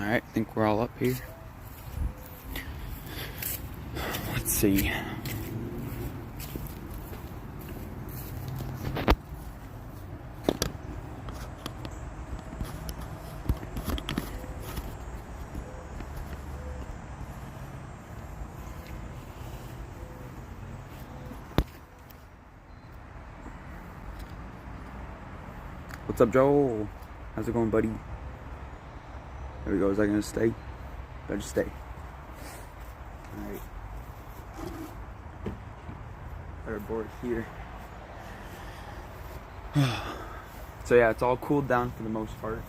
Alright, I think we're all up here. Let's see. What's up, Joel? How's it going, buddy? There we go. Is that gonna stay? Better stay. Alright. Got our board here. So yeah, it's all cooled down for the most part.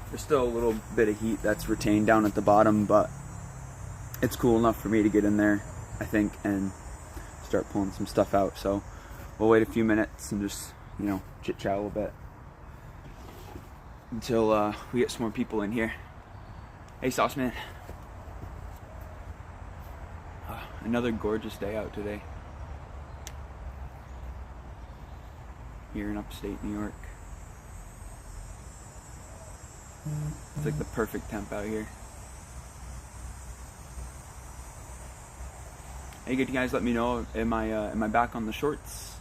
There's still a little bit of heat that's retained down at the bottom, but it's cool enough for me to get in there, I think, and start pulling some stuff out. So we'll wait a few minutes and just, you know, chit-chat a little bit until we get some more people in here. Hey, Sauce Man. Another gorgeous day out today here in upstate New York. It's like the perfect temp out here. Hey, could you guys let me know, am I back on the shorts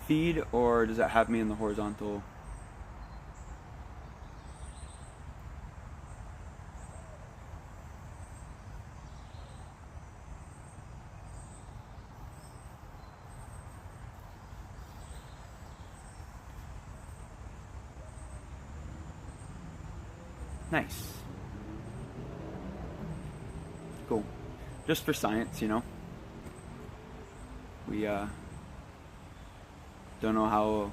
feed, or does that have me in the horizontal? Nice. Cool. Just for science, you know. We don't know how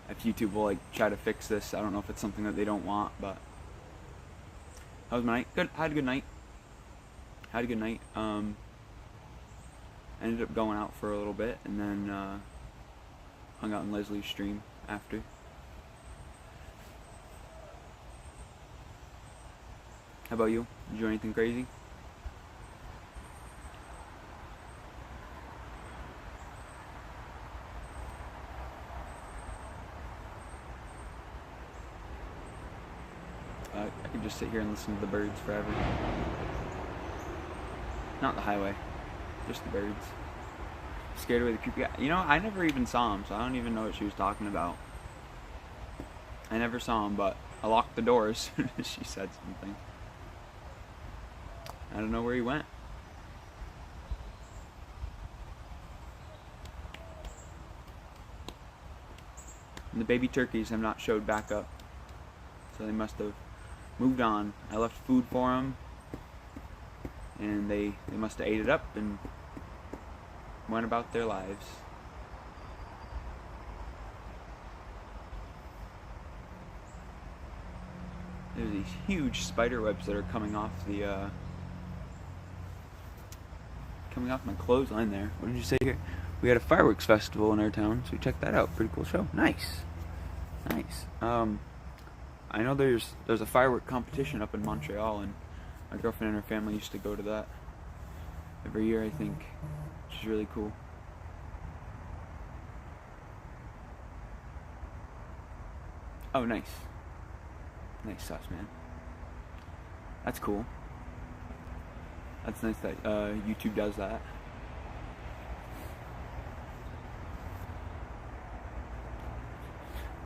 if YouTube will like try to fix this. I don't know if it's something that they don't want, but how was my night? Good. Had a good night. Had a good night. Ended up going out for a little bit and then hung out in Leslie's stream after. How about you? Did you do anything crazy? I could just sit here and listen to the birds forever. Not the highway, just the birds. Scared away the creepy guy. You know, I never even saw him, so I don't even know what she was talking about. I never saw him, but I locked the door as soon as she said something. I don't know where he went. And the baby turkeys have not showed back up, so they must have moved on. I left food for them, and they must have ate it up and went about their lives. There's these huge spider webs that are coming off the coming off my clothesline there. What did you say here? We had a fireworks festival in our town, so we checked that out. Pretty cool show. Nice. Nice. I know there's a firework competition up in Montreal, and my girlfriend and her family used to go to that every year, I think, which is really cool. Oh, nice. Nice sauce, man. That's cool. That's nice that YouTube does that.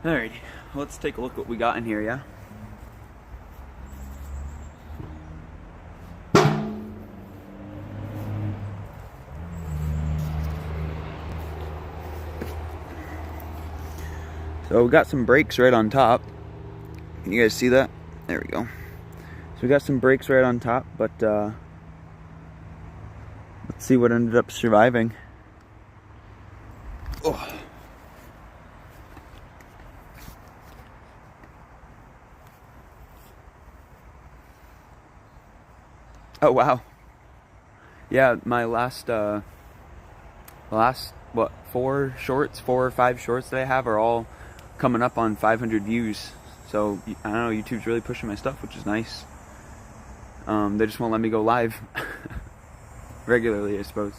Alrighty, let's take a look what we got in here, yeah? So we got some brakes right on top. Can you guys see that? There we go. So we got some brakes right on top, but let's see what ended up surviving. Oh. Oh wow. Yeah, my last what, 4 or 5 shorts that I have are all coming up on 500 views. So I don't know, YouTube's really pushing my stuff, which is nice. They just won't let me go live regularly, I suppose.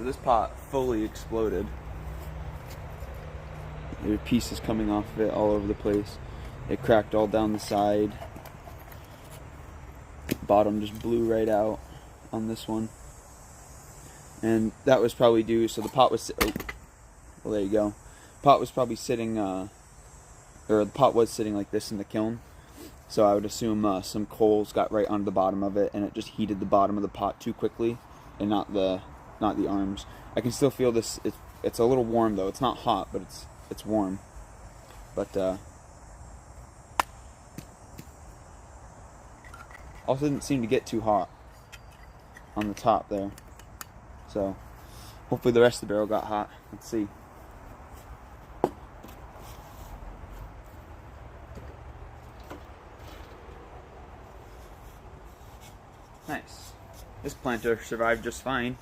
So this pot fully exploded. There are pieces coming off of it all over the place. It cracked all down the side. Bottom just blew right out on this one. And that was probably due, so the pot was, oh, well there you go. Pot was probably sitting, or the pot was sitting like this in the kiln. So I would assume some coals got right onto the bottom of it, and it just heated the bottom of the pot too quickly, and not the arms. I can still feel this. It's a little warm though. It's not hot, but it's warm. But also didn't seem to get too hot on the top there. So hopefully the rest of the barrel got hot. Let's see. Nice. This planter survived just fine.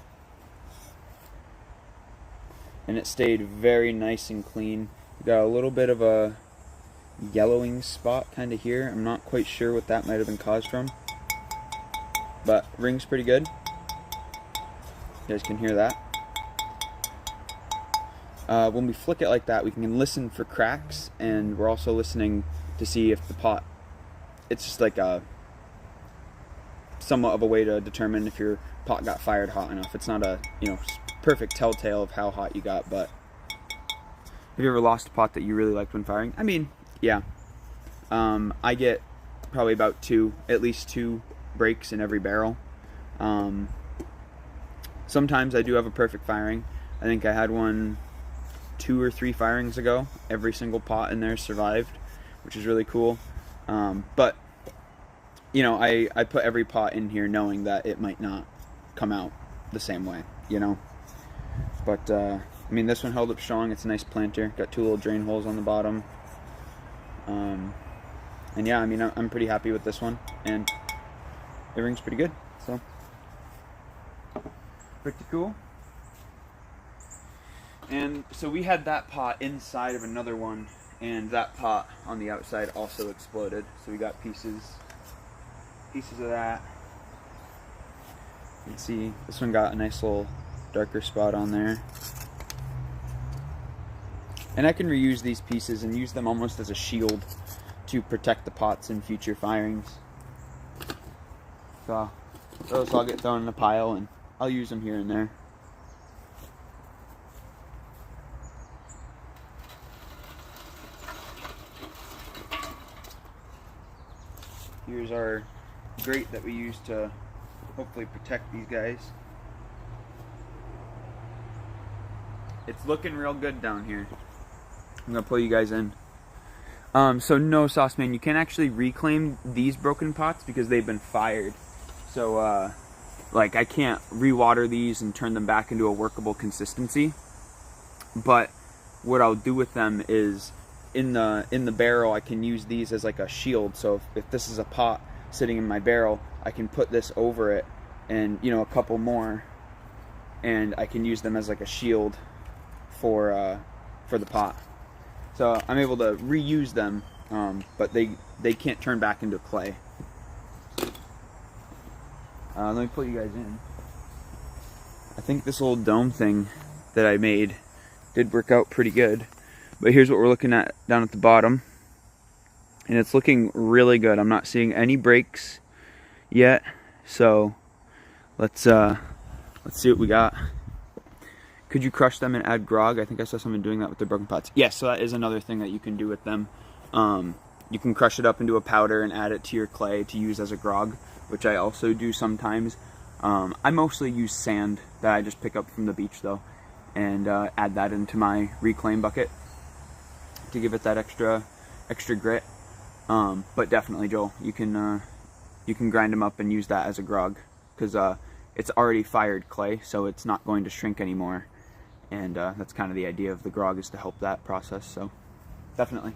And it stayed very nice and clean. Got a little bit of a yellowing spot kind of here. I'm not quite sure what that might have been caused from. But rings pretty good. You guys can hear that. When we flick it like that, we can listen for cracks, and we're also listening to see if the pot, it's just like a somewhat of a way to determine if your pot got fired hot enough. It's not a, perfect telltale of how hot you got, but have you ever lost a pot that you really liked when firing? I mean, yeah. I get probably about at least two breaks in every barrel. Sometimes I do have a perfect firing. I think I had one 2 or 3 firings ago. Every single pot in there survived, which is really cool. But I put every pot in here knowing that it might not come out the same way, But, I mean, this one held up strong. It's a nice planter. Got 2 little drain holes on the bottom. And yeah, I mean, I'm pretty happy with this one. And everything's pretty good, so. Pretty cool. And so we had that pot inside of another one, and that pot on the outside also exploded. So we got pieces of that. You can see this one got a nice little darker spot on there. And I can reuse these pieces and use them almost as a shield to protect the pots in future firings. So those all get thrown in a pile, and I'll use them here and there. Here's our grate that we use to hopefully protect these guys. It's looking real good down here. I'm gonna pull you guys in. So no, Sauceman, you can't actually reclaim these broken pots because they've been fired. So like I can't rewater these and turn them back into a workable consistency. But what I'll do with them is in the barrel I can use these as like a shield. So if this is a pot sitting in my barrel, I can put this over it and a couple more, and I can use them as like a shield for the pot. So I'm able to reuse them, but they can't turn back into clay. Let me pull you guys in. I think this old dome thing that I made did work out pretty good. But here's what we're looking at down at the bottom. And it's looking really good. I'm not seeing any breaks yet. So let's see what we got. Could you crush them and add grog? I think I saw someone doing that with their broken pots. Yes, so that is another thing that you can do with them. You can crush it up into a powder and add it to your clay to use as a grog, which I also do sometimes. I mostly use sand that I just pick up from the beach though, and add that into my reclaim bucket to give it that extra grit. But definitely, Joel, you can grind them up and use that as a grog, because it's already fired clay, so it's not going to shrink anymore. And that's kind of the idea of the grog, is to help that process. So definitely.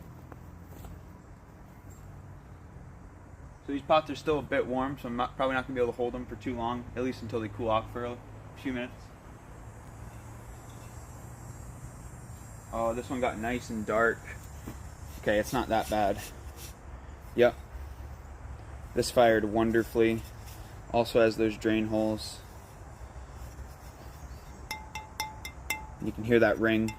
So these pots are still a bit warm, so I'm probably not going to be able to hold them for too long, at least until they cool off for a few minutes. Oh, this one got nice and dark. Okay, it's not that bad. Yep. This fired wonderfully. Also has those drain holes. And you can hear that ring.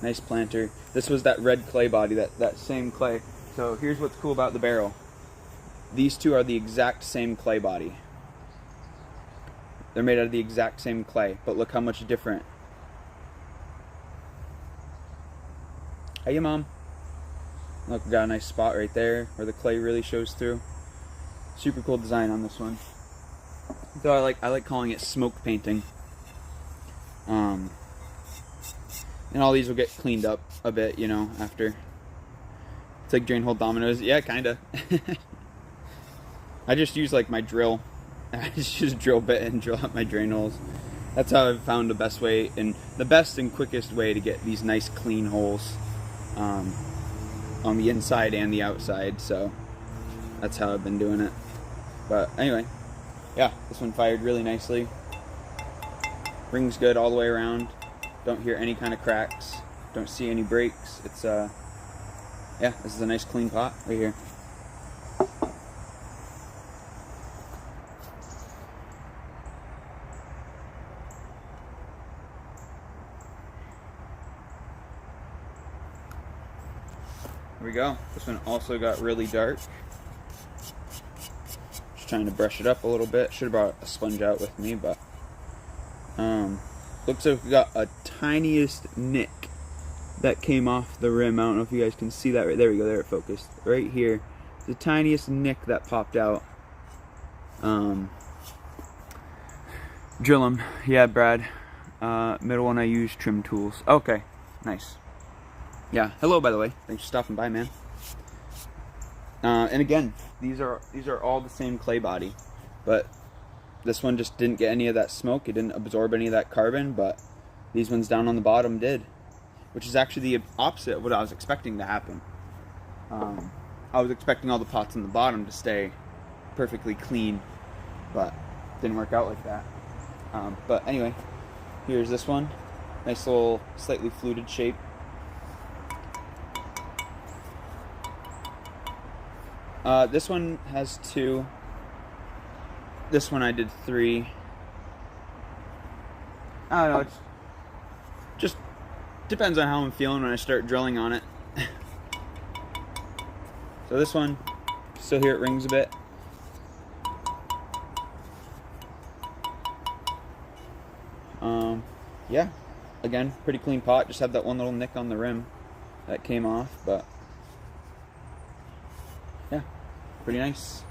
Nice planter. This was that red clay body, that same clay. So here's what's cool about the barrel. These two are the exact same clay body. They're made out of the exact same clay, but look how much different. Hey, Mom. Look, we got a nice spot right there where the clay really shows through. Super cool design on this one. So I like calling it smoke painting. And all these will get cleaned up a bit, you know, after. It's like drain hole dominoes. Yeah, kinda. I just use like my drill. I just use a drill bit and drill out my drain holes. That's how I've found the best way and the best and quickest way to get these nice clean holes on the inside and the outside. So that's how I've been doing it. But anyway, yeah, this one fired really nicely. Rings good all the way around. Don't hear any kind of cracks. Don't see any breaks. It's yeah, this is a nice clean pot right here. Here we go. This one also got really dark. Just trying to brush it up a little bit. Should have brought a sponge out with me, but looks like we got a tiniest nick that came off the rim. I don't know if you guys can see that. Right there we go. There it focused. Right here, the tiniest nick that popped out. Drill them. Yeah, Brad. Middle one I use trim tools. Okay, nice. Yeah, hello by the way. Thanks for stopping by, man. And again, these are all the same clay body, but this one just didn't get any of that smoke. It didn't absorb any of that carbon, but these ones down on the bottom did, which is actually the opposite of what I was expecting to happen. I was expecting all the pots on the bottom to stay perfectly clean, but it didn't work out like that. But anyway, here's this one. Nice little slightly fluted shape. This one has 2. This one I did 3. I don't know, it's just depends on how I'm feeling when I start drilling on it. So this one, still hear it rings a bit. Yeah, again, pretty clean pot. Just had that one little nick on the rim that came off, but yeah, pretty nice.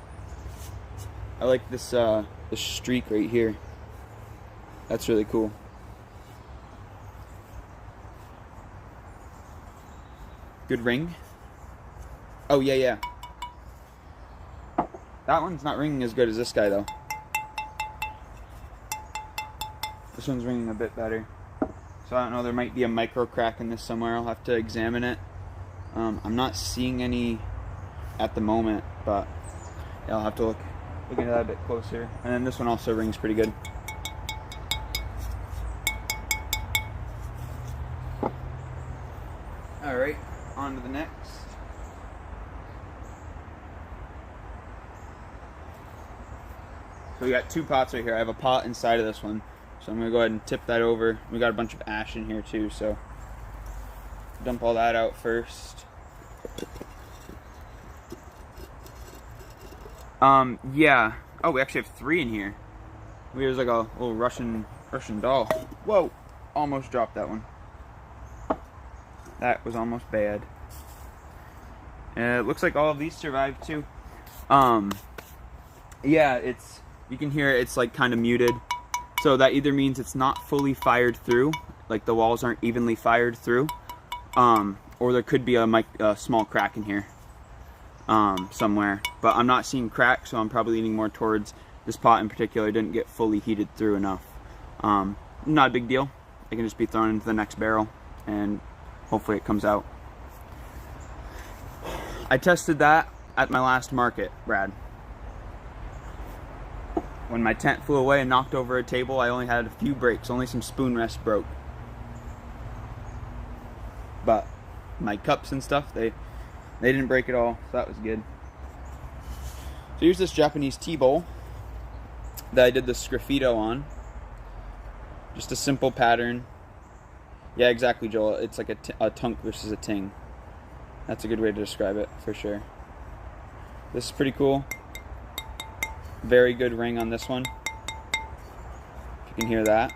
I like this this streak right here. That's really cool. Good ring. Oh yeah. That one's not ringing as good as this guy though. This one's ringing a bit better. So I don't know, there might be a micro crack in this somewhere. I'll have to examine it. I'm not seeing any at the moment, but yeah, I'll have to look into that a bit closer. And then this one also rings pretty good. Alright, on to the next. So we got 2 pots right here. I have a pot inside of this one. So I'm going to go ahead and tip that over. We got a bunch of ash in here too, so dump all that out first. Yeah. Oh, we actually have 3 in here. There's like a little Russian doll. Whoa! Almost dropped that one. That was almost bad. It looks like all of these survived too. Yeah, you can hear it's like kind of muted. So that either means it's not fully fired through, like the walls aren't evenly fired through, or there could be a small crack in here somewhere. But I'm not seeing cracks, so I'm probably leaning more towards this pot in particular didn't get fully heated through enough. Not a big deal. It can just be thrown into the next barrel, and hopefully it comes out. I tested that at my last market, Brad. When my tent flew away and knocked over a table, I only had a few breaks. Only some spoon rests broke. But my cups and stuff, they didn't break at all, so that was good. So here's this Japanese tea bowl. that I did the sgraffito on. Just a simple pattern. Yeah, exactly, Joel. It's like a tunk versus a ting. That's a good way to describe it, for sure. This is pretty cool. Very good ring on this one. If you can hear that.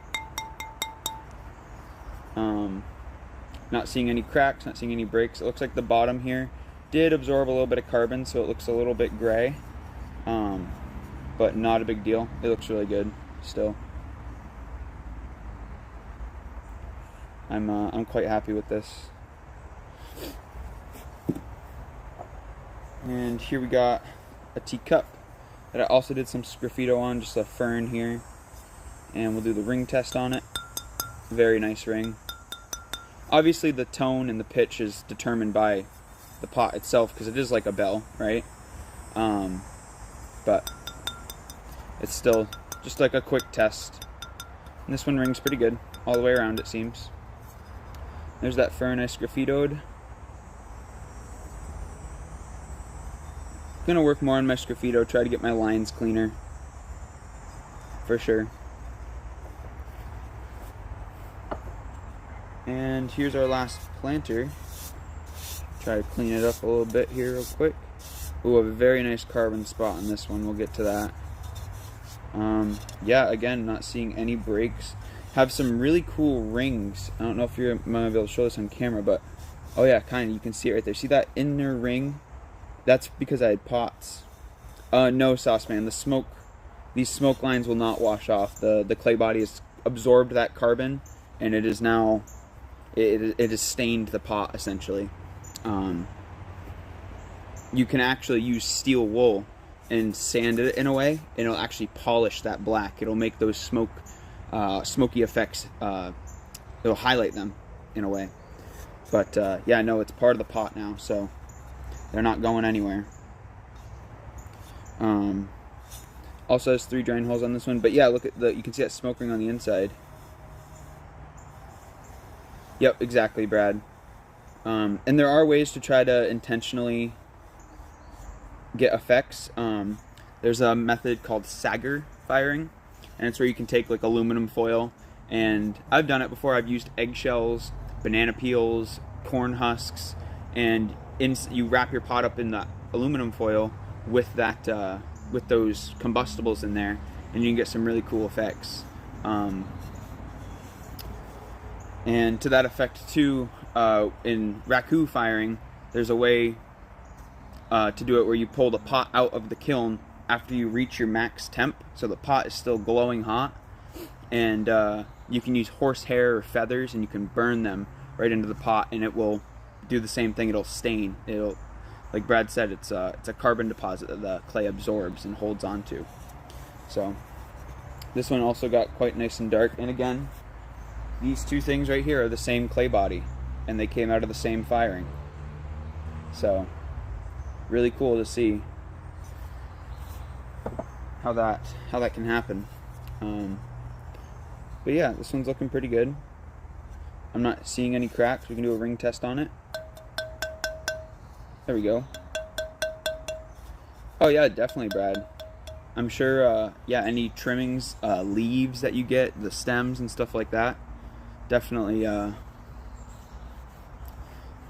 Not seeing any cracks, not seeing any breaks. It looks like the bottom here did absorb a little bit of carbon, so it looks a little bit gray. But not a big deal. It looks really good still. I'm quite happy with this. And here we got a teacup that I also did some sgraffito on, just a fern here. And we'll do the ring test on it. Very nice ring. Obviously the tone and the pitch is determined by the pot itself, because it is like a bell, right? But it's still just like a quick test. And this one rings pretty good all the way around, it seems. There's that fern I sgraffitoed. Gonna work more on my sgraffito, try to get my lines cleaner. For sure. And here's our last planter. Try to clean it up a little bit here real quick. Ooh, a very nice carbon spot on this one. We'll get to that. Yeah, again, not seeing any breaks. Have some really cool rings. I don't know if you're might be able to show this on camera, but oh yeah, kind of. You can see it right there. See that inner ring? That's because I had pots. No, Sauceman. The smoke, these smoke lines will not wash off. The clay body has absorbed that carbon, and it is now, it has stained the pot essentially. You can actually use steel wool and sand it in a way, and it'll actually polish that black. It'll make those smoky effects. It'll highlight them in a way. But yeah, no, it's part of the pot now, so they're not going anywhere. Also has 3 drain holes on this one, but yeah, look at you can see that smoke ring on the inside. Yep, exactly, Brad. And there are ways to try to intentionally get effects. There's a method called Sager firing, and it's where you can take like aluminum foil, and I've done it before. I've used eggshells, banana peels, corn husks, and you wrap your pot up in the aluminum foil with that with those combustibles in there, and you can get some really cool effects. And to that effect too, in raku firing, there's a way to do it where you pull the pot out of the kiln after you reach your max temp, so the pot is still glowing hot, and you can use horsehair or feathers, and you can burn them right into the pot, and it will do the same thing. It'll stain. It'll, like Brad said, it's a carbon deposit that the clay absorbs and holds onto. So this one also got quite nice and dark, and again, these two things right here are the same clay body, and they came out of the same firing. So really cool to see how that can happen. But yeah, this one's looking pretty good. I'm not seeing any cracks. We can do a ring test on it. There we go. Oh yeah, definitely, Brad. I'm sure, yeah, any trimmings, leaves that you get, the stems and stuff like that, definitely an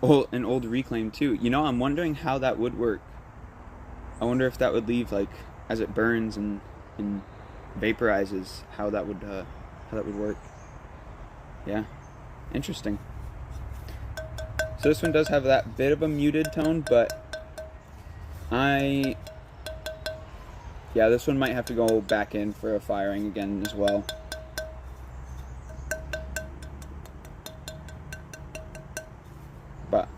old reclaim too. You know, I'm wondering how that would work. I wonder if that would leave, like, as it burns and vaporizes, how that would work. Yeah, interesting. So this one does have that bit of a muted tone, but yeah, this one might have to go back in for a firing again as well. But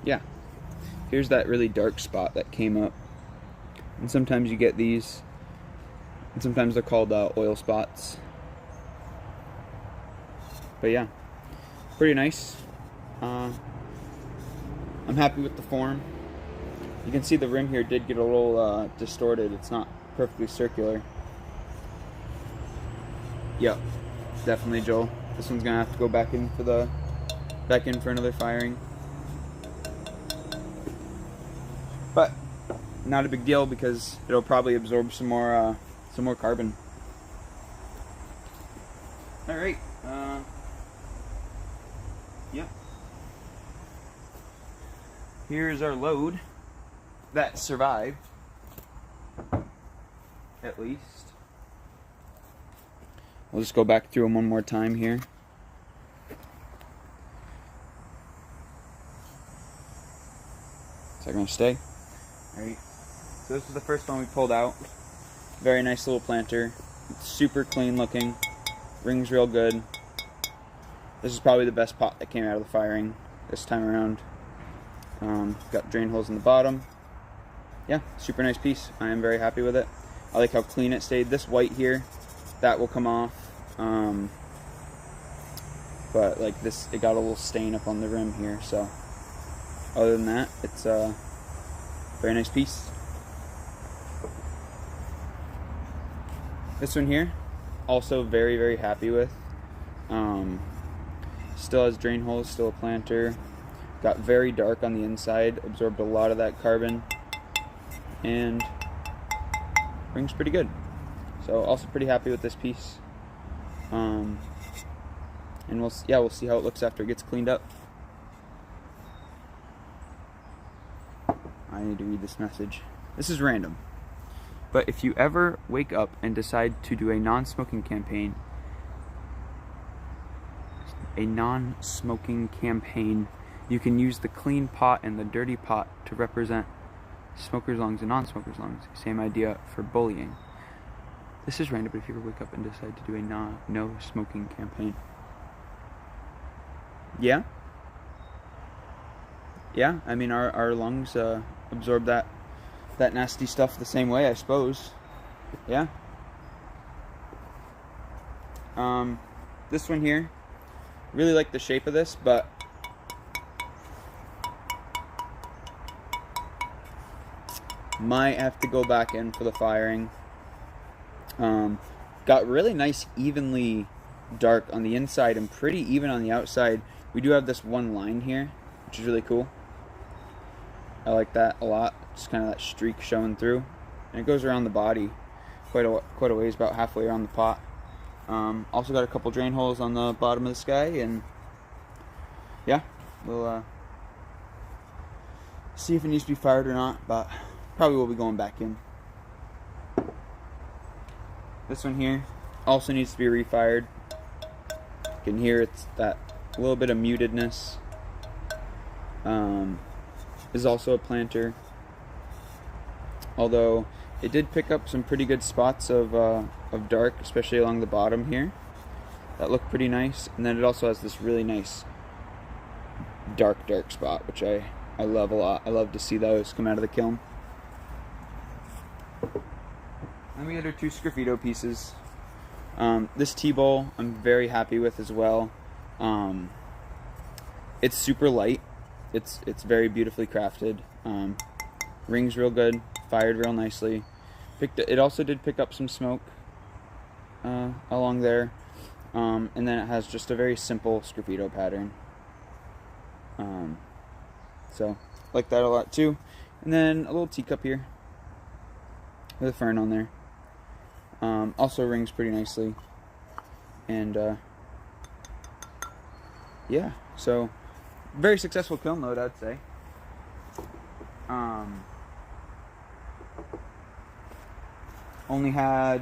yeah, here's that really dark spot that came up. And sometimes you get these, and sometimes they're called oil spots. But yeah, pretty nice. I'm happy with the form. You can see the rim here did get a little distorted. It's not perfectly circular. Yep, definitely, Joel. This one's gonna have to go back in for another firing. But not a big deal, because it'll probably absorb some more some more carbon. All right. Yep. Here's our load that survived, at least. We'll just go back through them one more time here. Is that gonna stay? All right. So this is the first one we pulled out. Very nice little planter. It's super clean looking. Rings real good. This is probably the best pot that came out of the firing this time around. Got drain holes in the bottom. Yeah, super nice piece. I am very happy with it. I like how clean it stayed. This white here, that will come off. But like this, it got a little stain up on the rim here. So other than that, it's a very nice piece. This one here, also very, very happy with. Still has drain holes, still a planter. Got very dark on the inside, absorbed a lot of that carbon, and rings pretty good. So also pretty happy with this piece. And we'll see how it looks after it gets cleaned up. I need to read this message. This is random. But if you ever wake up and decide to do a non-smoking campaign, you can use the clean pot and the dirty pot to represent smokers' lungs and non-smokers' lungs. Same idea for bullying. This is random, but if you ever wake up and decide to do a no smoking campaign. Yeah, I mean our lungs absorb that nasty stuff the same way, I suppose. Yeah. This one here, really like the shape of this, but might have to go back in for the firing. Got really nice, evenly dark on the inside and pretty even on the outside. We do have this one line here, which is really cool. I like that a lot. Just kind of that streak showing through, and it goes around the body quite a ways, about halfway around the pot. Also got a couple drain holes on the bottom of this guy, and yeah, we'll see if it needs to be fired or not, but probably will be going back in. This one here also needs to be refired. You can hear it's that little bit of mutedness. Is also a planter, although it did pick up some pretty good spots of dark, especially along the bottom here. That looked pretty nice, and then it also has this really nice dark spot, which I love a lot. I love to see those come out of the kiln. And we had our two Sgraffito pieces. This T-bowl I'm very happy with as well. It's super light. It's very beautifully crafted. Rings real good, fired real nicely. It also did pick up some smoke along there, and then it has just a very simple Sgraffito pattern. So like that a lot too. And then a little teacup here with a fern on there. Also rings pretty nicely, and yeah, so very successful kiln load, I'd say. Only had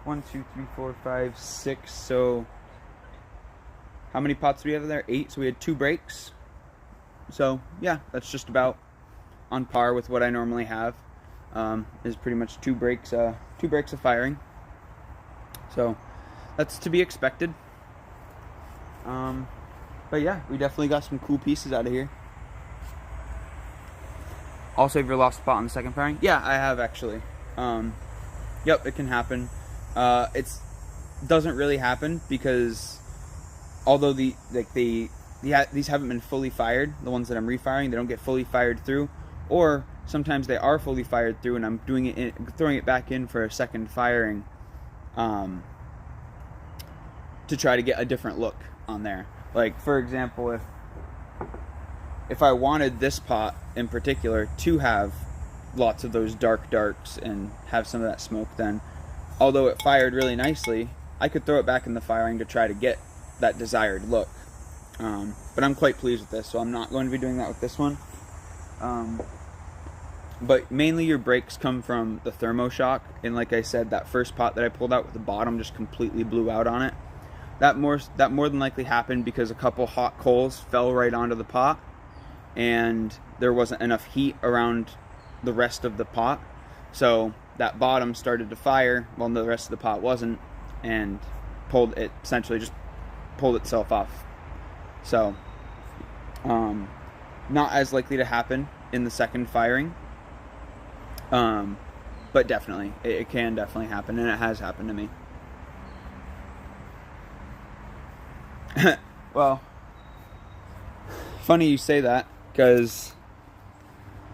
1, 2, 3, 4, 5, 6. So how many pots do we have there? 8. So we had 2 breaks. So yeah, that's just about on par with what I normally have. Is pretty much 2 breaks of firing. So that's to be expected. But yeah, we definitely got some cool pieces out of here. Also, have you lost a pot on the second firing? Yeah, I have actually. Yep, it can happen. It doesn't really happen because although these haven't been fully fired, the ones that I'm refiring, they don't get fully fired through, or sometimes they are fully fired through and I'm throwing it back in for a second firing to try to get a different look on there. Like, for example, if I wanted this pot in particular to have lots of those darks and have some of that smoke, then although it fired really nicely, I could throw it back in the firing to try to get that desired look. But I'm quite pleased with this, so I'm not going to be doing that with this one. But mainly your breaks come from the thermoshock, and like I said, that first pot that I pulled out with the bottom just completely blew out on it. That more than likely happened because a couple hot coals fell right onto the pot, and there wasn't enough heat around the rest of the pot, so that bottom started to fire while the rest of the pot wasn't, and essentially just pulled itself off. So not as likely to happen in the second firing, but definitely it can definitely happen, and it has happened to me. Well, funny you say that, because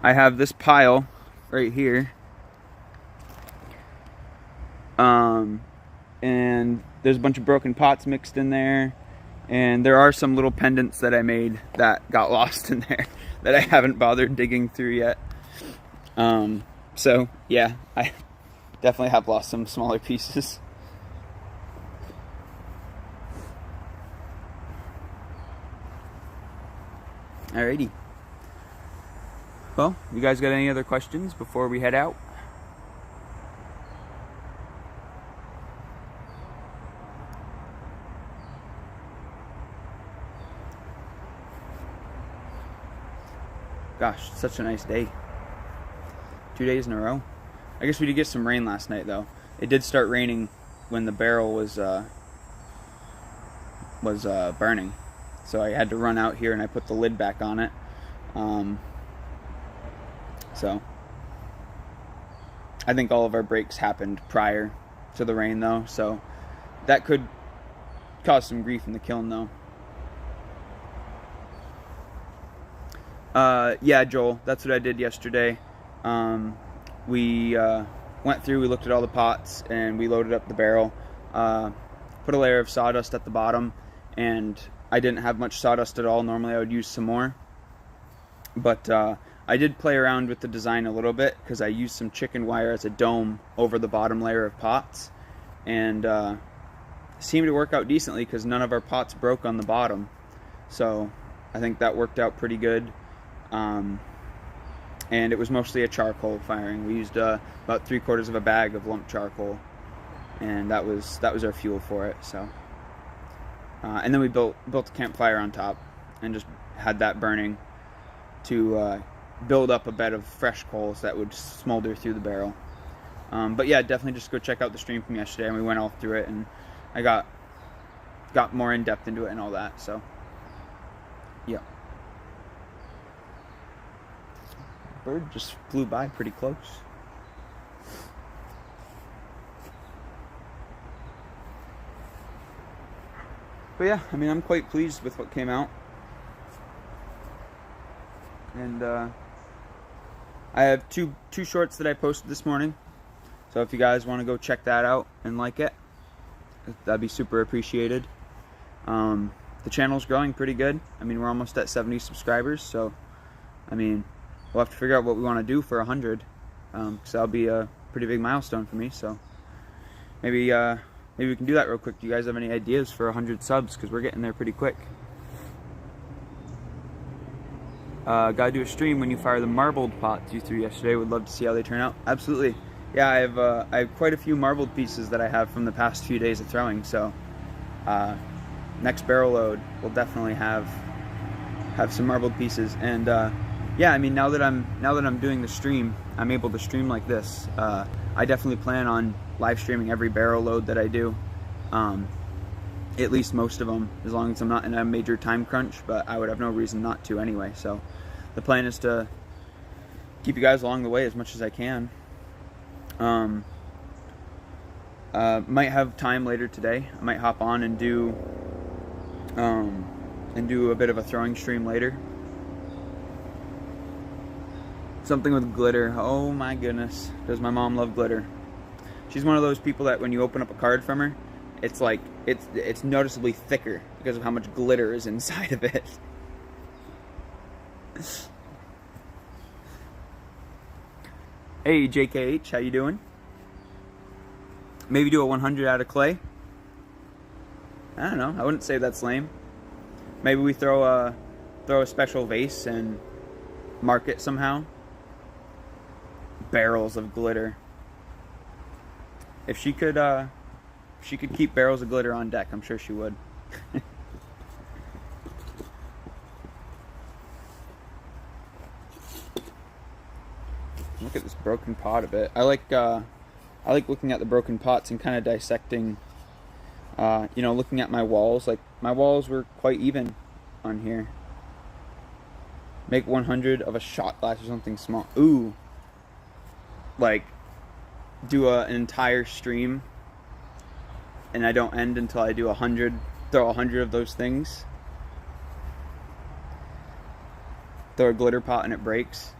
I have this pile right here, and there's a bunch of broken pots mixed in there, and there are some little pendants that I made that got lost in there that I haven't bothered digging through yet. So yeah, I definitely have lost some smaller pieces. Alrighty. Well, you guys got any other questions before we head out? Gosh, such a nice day. 2 days in a row. I guess we did get some rain last night, though. It did start raining when the barrel was burning, so I had to run out here and I put the lid back on it. So I think all of our breaks happened prior to the rain, though, so that could cause some grief in the kiln, though. Yeah, Joel, that's what I did yesterday. We went through, we looked at all the pots, and we loaded up the barrel, put a layer of sawdust at the bottom, and I didn't have much sawdust at all. Normally I would use some more, but I did play around with the design a little bit, because I used some chicken wire as a dome over the bottom layer of pots, and seemed to work out decently because none of our pots broke on the bottom, so I think that worked out pretty good. And it was mostly a charcoal firing. We used about 3/4 of a bag of lump charcoal, and that was our fuel for it. So, and then we built a campfire on top, and just had that burning to build up a bed of fresh coals that would smolder through the barrel. But yeah, definitely just go check out the stream from yesterday, and we went all through it, and I got more in depth into it and all that. So, yeah. Bird just flew by pretty close. But yeah, I mean, I'm quite pleased with what came out. And I have two shorts that I posted this morning. So if you guys want to go check that out and like it, that'd be super appreciated. The channel's growing pretty good. I mean, we're almost at 70 subscribers, so I mean, we'll have to figure out what we want to do for 100, because that'll be a pretty big milestone for me. So maybe we can do that real quick. Do you guys have any ideas for 100 subs? Because we're getting there pretty quick. Gotta do a stream when you fire the marbled pots you threw yesterday. Would love to see how they turn out. Absolutely. Yeah, I have quite a few marbled pieces that I have from the past few days of throwing. So next barrel load we'll definitely have some marbled pieces. And yeah, I mean, now that I'm doing the stream, I'm able to stream like this. I definitely plan on live streaming every barrel load that I do, at least most of them, as long as I'm not in a major time crunch. But I would have no reason not to anyway. So the plan is to keep you guys along the way as much as I can. Might have time later today. I might hop on and do a bit of a throwing stream later. Something with glitter. Oh my goodness, does my mom love glitter. She's one of those people that when you open up a card from her, it's like it's noticeably thicker because of how much glitter is inside of it. Hey JKH, how you doing? Maybe do a 100 out of clay. I don't know. I wouldn't say that's lame. Maybe we throw a special vase and mark it somehow. Barrels of glitter. If she could keep barrels of glitter on deck, I'm sure she would. Look at this broken pot a bit. I like looking at the broken pots and kind of dissecting. You know, looking at my walls. Like, my walls were quite even on here. Make 100 of a shot glass or something small. Ooh. Like, do an entire stream and I don't end until I do 100, throw 100 of those things. Throw a glitter pot and it breaks.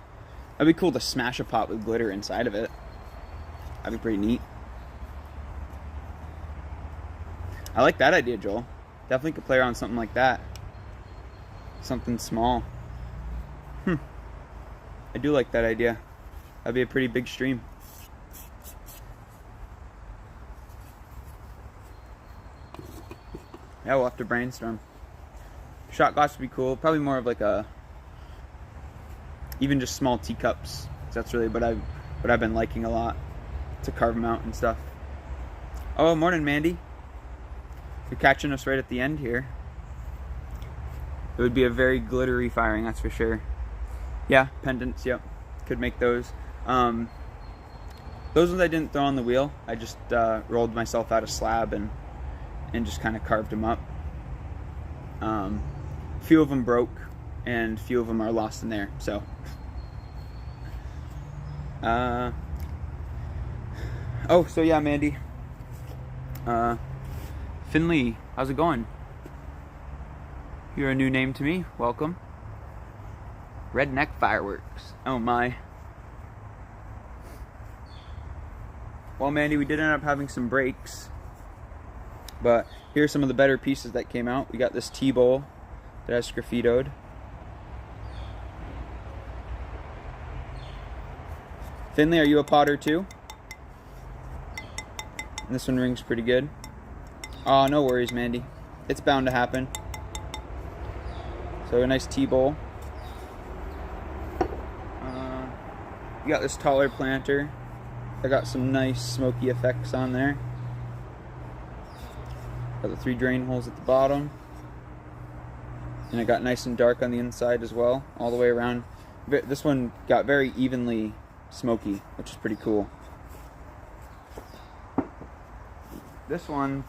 That'd be cool to smash a pot with glitter inside of it. That'd be pretty neat. I like that idea, Joel. Definitely could play around something like that. Something small. I do like that idea. That'd be a pretty big stream. Yeah, we'll have to brainstorm. Shot glass would be cool. Probably more of like a, even just small teacups. That's really what I've been liking a lot, to carve them out and stuff. Oh, morning, Mandy. You're catching us right at the end here. It would be a very glittery firing, that's for sure. Yeah, pendants, yep. Could make those. Those ones I didn't throw on the wheel. I just rolled myself out a slab and just kind of carved them up. A few of them broke, and a few of them are lost in there, so. Oh, so yeah, Mandy. Finley, how's it going? You're a new name to me. Welcome. Redneck Fireworks. Oh my. Well, Mandy, we did end up having some breaks, but here's some of the better pieces that came out. We got this tea bowl that I sgraffitoed. Finley, are you a potter too? And this one rings pretty good. Oh, no worries, Mandy. It's bound to happen. So a nice tea bowl. You got this taller planter. I got some nice smoky effects on there. Got the 3 drain holes at the bottom. And I got nice and dark on the inside as well, all the way around. This one got very evenly smoky, which is pretty cool. This one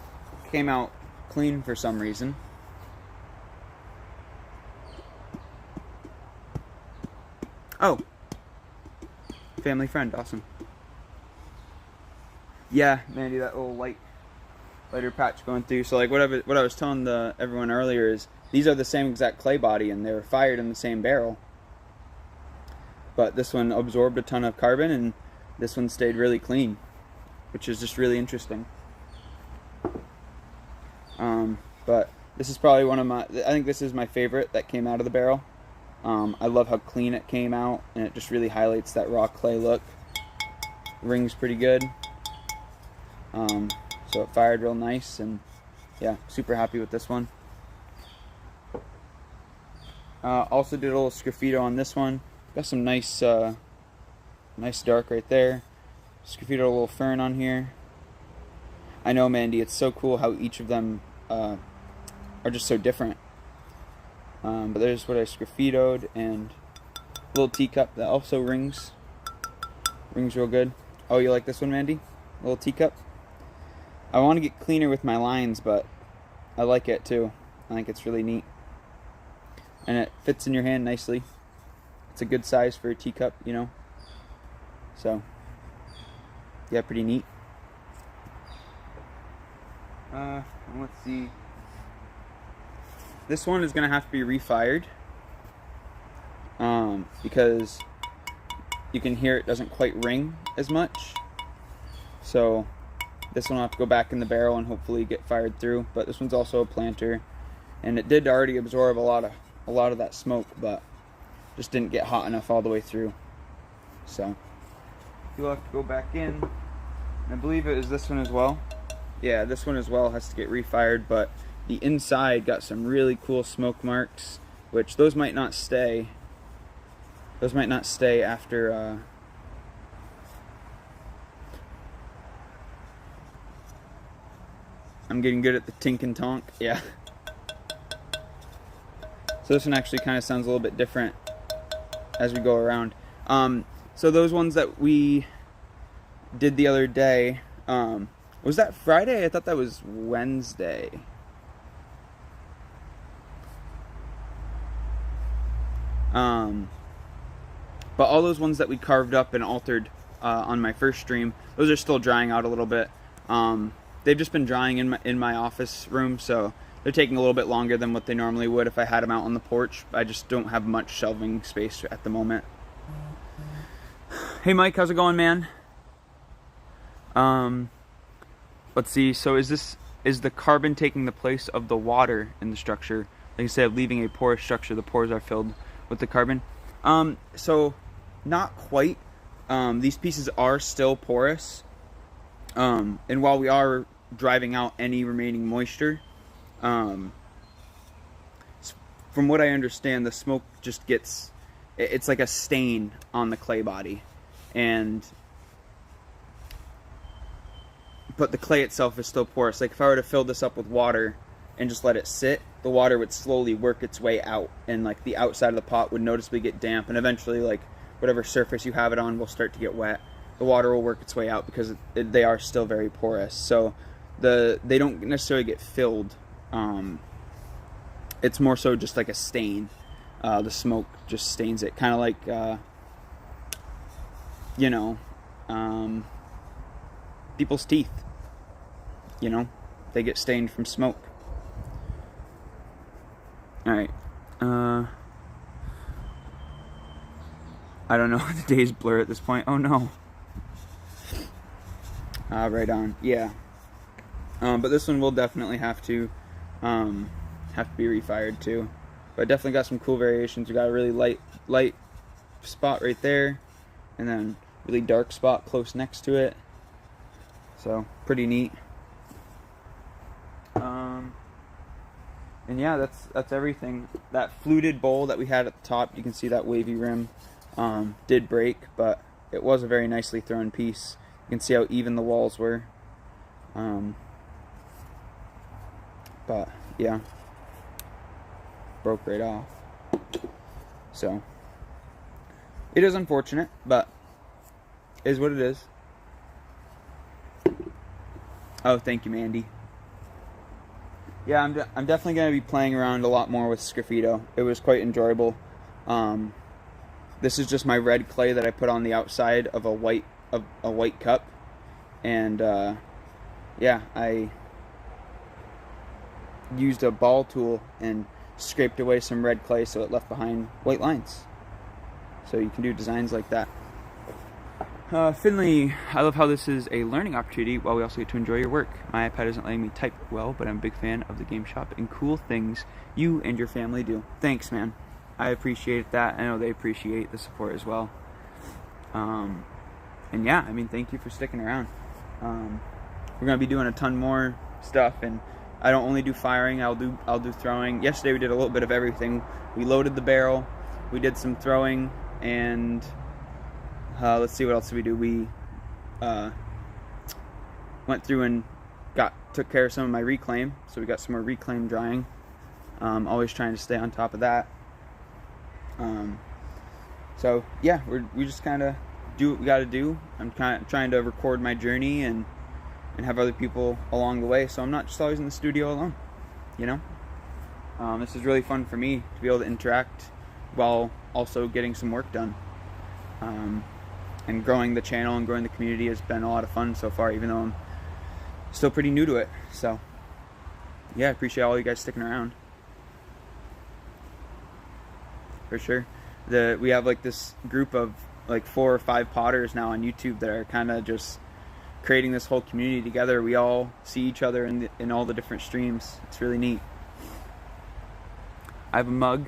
came out clean for some reason. Oh, family friend, awesome. Yeah, Mandy, that little lighter patch going through. So like what I was telling everyone earlier is these are the same exact clay body and they were fired in the same barrel. But this one absorbed a ton of carbon and this one stayed really clean, which is just really interesting. But this is probably one of I think this is my favorite that came out of the barrel. I love how clean it came out, and it just really highlights that raw clay look. Rings pretty good. So it fired real nice, and yeah, super happy with this one. Also did a little sgraffito on this one. Got some nice dark right there. Sgraffito a little fern on here. I know, Mandy, it's so cool how each of them are just so different. But there's what I sgraffitoed, and a little teacup that also rings real good. Oh, you like this one, Mandy? A little teacup. I want to get cleaner with my lines, but I like it too. I think it's really neat, and it fits in your hand nicely. It's a good size for a teacup, you know. So yeah, pretty neat. Let's see. This one is going to have to be refired because you can hear it doesn't quite ring as much. So this one will have to go back in the barrel and hopefully get fired through. But this one's also a planter, and it did already absorb a lot of that smoke, but just didn't get hot enough all the way through. So you'll have to go back in I believe it was this one as well. Yeah, this one as well has to get refired, but the inside got some really cool smoke marks, which those might not stay. Those might not stay after I'm getting good at the tink and tonk. Yeah. So this one actually kind of sounds a little bit different as we go around. So those ones that we did the other day, was that Friday? I thought that was Wednesday. But all those ones that we carved up and altered on my first stream, those are still drying out a little bit. They've just been drying in my office room, so they're taking a little bit longer than what they normally would if I had them out on the porch. I just don't have much shelving space at the moment. Hey Mike, how's it going, man? Let's see, so is the carbon taking the place of the water in the structure? Like instead of leaving a porous structure, the pores are filled with the carbon? So not quite. These pieces are still porous. And while we are driving out any remaining moisture, from what I understand, the smoke just gets, it's like a stain on the clay body. But the clay itself is still porous. Like if I were to fill this up with water and just let it sit, the water would slowly work its way out, and like the outside of the pot would noticeably get damp, and eventually like whatever surface you have it on will start to get wet. The water will work its way out because they are still very porous. So they don't necessarily get filled. It's more so just like a stain. The smoke just stains it, kind of like people's teeth. They get stained from smoke. All right. I don't know. The days blur at this point. Oh no. Right on. Yeah. But this one will definitely have to be refired too. But definitely got some cool variations. We got a really light spot right there, and then really dark spot close next to it. So pretty neat. And yeah, that's everything. That fluted bowl that we had at the top, you can see that wavy rim did break, but it was a very nicely thrown piece. You can see how even the walls were. But yeah, broke right off. So it is unfortunate, but it is what it is. Oh, thank you, Mandy. Yeah, I'm definitely going to be playing around a lot more with Sgraffito. It was quite enjoyable. This is just my red clay that I put on the outside of a white cup, and yeah, I used a ball tool and scraped away some red clay so it left behind white lines. So you can do designs like that. Finley, I love how this is a learning opportunity while we also get to enjoy your work. My iPad isn't letting me type well, but I'm a big fan of the game shop and cool things you and your family do. Thanks, man. I appreciate that. I know they appreciate the support as well. And yeah, I mean, thank you for sticking around. We're gonna be doing a ton more stuff, and I don't only do firing. I'll do throwing. Yesterday we did a little bit of everything. We loaded the barrel. We did some throwing, and let's see what else did we do. We went through and took care of some of my reclaim, so we got some more reclaim drying. Always trying to stay on top of that. So yeah, we just kind of do what we got to do. I'm kind of trying to record my journey and have other people along the way, so I'm not just always in the studio alone. This is really fun for me to be able to interact while also getting some work done. And growing the channel and growing the community has been a lot of fun so far, even though I'm still pretty new to it. So yeah, I appreciate all you guys sticking around. For sure. We have like this group of like 4 or 5 potters now on YouTube that are kind of just creating this whole community together. We all see each other in all the different streams. It's really neat. I have a mug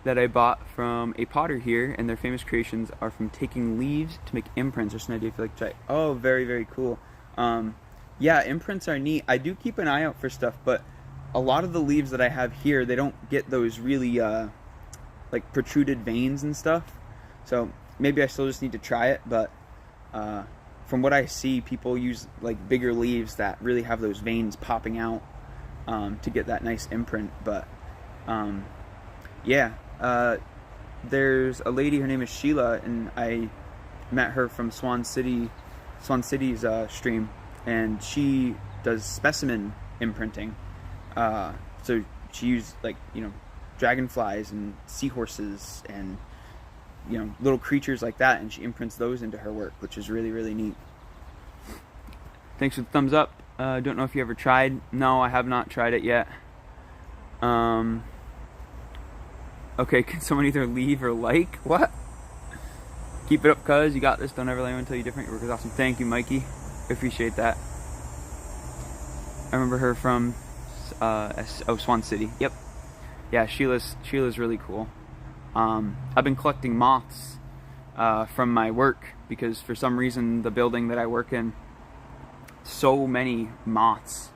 that I bought from a potter here, and their famous creations are from taking leaves to make imprints. Just an idea if you like to try. Oh, very, very cool. Yeah, imprints are neat. I do keep an eye out for stuff, but a lot of the leaves that I have here, they don't get those really like protruded veins and stuff. So maybe I still just need to try it, but from what I see, people use like bigger leaves that really have those veins popping out to get that nice imprint. But yeah, there's a lady, her name is Sheila, and I met her from Swan City's stream, and she does specimen imprinting. So she used, like, you know, dragonflies and seahorses and, you know, little creatures like that, and she imprints those into her work, which is really, really neat. Thanks for the thumbs up. Don't know if you ever tried. No, I have not tried it yet. Okay, can someone either leave or like? What? Keep it up, cuz. You got this. Don't ever let anyone tell you different. Your work is awesome. Thank you, Mikey. I appreciate that. I remember her from Swan City. Yep. Yeah, Sheila's really cool. I've been collecting moths from my work because for some reason the building that I work in, so many moths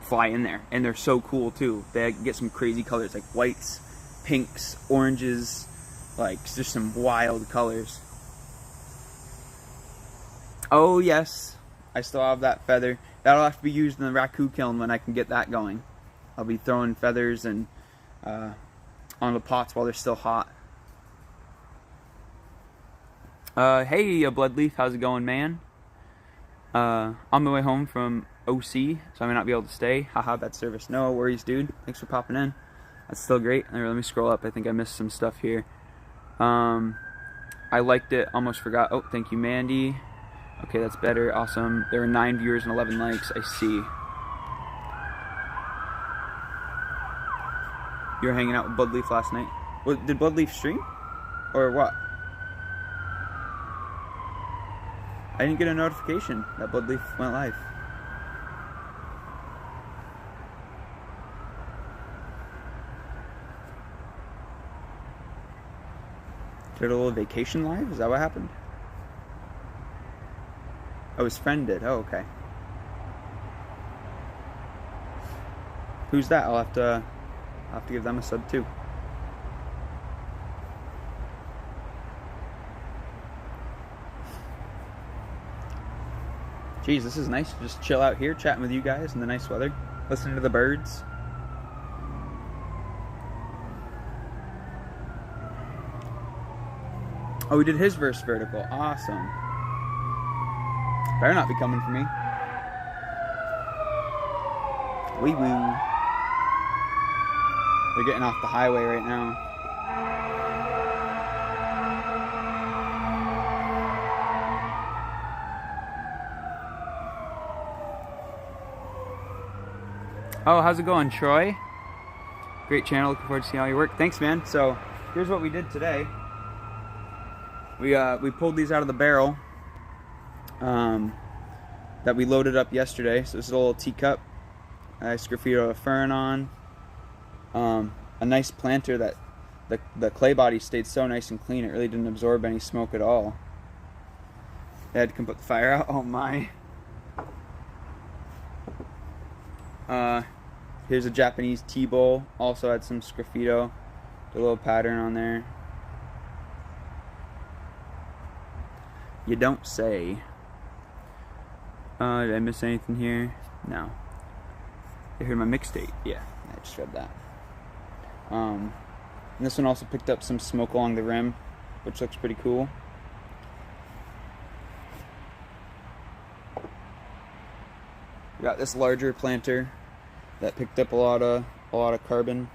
fly in there, and they're so cool too. They get some crazy colors like whites, pinks, oranges, like just some wild colors. Oh yes, I still have that feather. That'll have to be used in the raku kiln when I can get that going. I'll be throwing feathers and on the pots while they're still hot. Hey, Bloodleaf, how's it going, man? On my way home from OC, so I may not be able to stay. Haha, bad service. No worries, dude. Thanks for popping in. That's still great. Let me scroll up. I think I missed some stuff here. I liked it. Almost forgot. Oh, thank you, Mandy. Okay, that's better. Awesome. There were 9 viewers and 11 likes. I see. You were hanging out with Bloodleaf last night. What, did Bloodleaf stream? Or what? I didn't get a notification that Bloodleaf went live. Did a little vacation live? Is that what happened? Oh, his friend did. Oh, okay. Who's that? I'll have to give them a sub too. Jeez, this is nice. Just chill out here, chatting with you guys in the nice weather, listening to the birds. Oh, we did his verse vertical. Awesome. Better not be coming for me. Wee woo. They're getting off the highway right now. Oh, how's it going, Troy? Great channel. Looking forward to seeing all your work. Thanks, man. So here's what we did today. We pulled these out of the barrel that we loaded up yesterday. So this is a little teacup. I sgraffito a fern on. A nice planter that the clay body stayed so nice and clean. It really didn't absorb any smoke at all. I had to come put the fire out. Oh my. Here's a Japanese tea bowl. Also had some sgraffito. A little pattern on there. You don't say. Did I miss anything here? No. You heard my mixtape? Yeah, I just read that. And this one also picked up some smoke along the rim, which looks pretty cool. We got this larger planter that picked up a lot of carbon.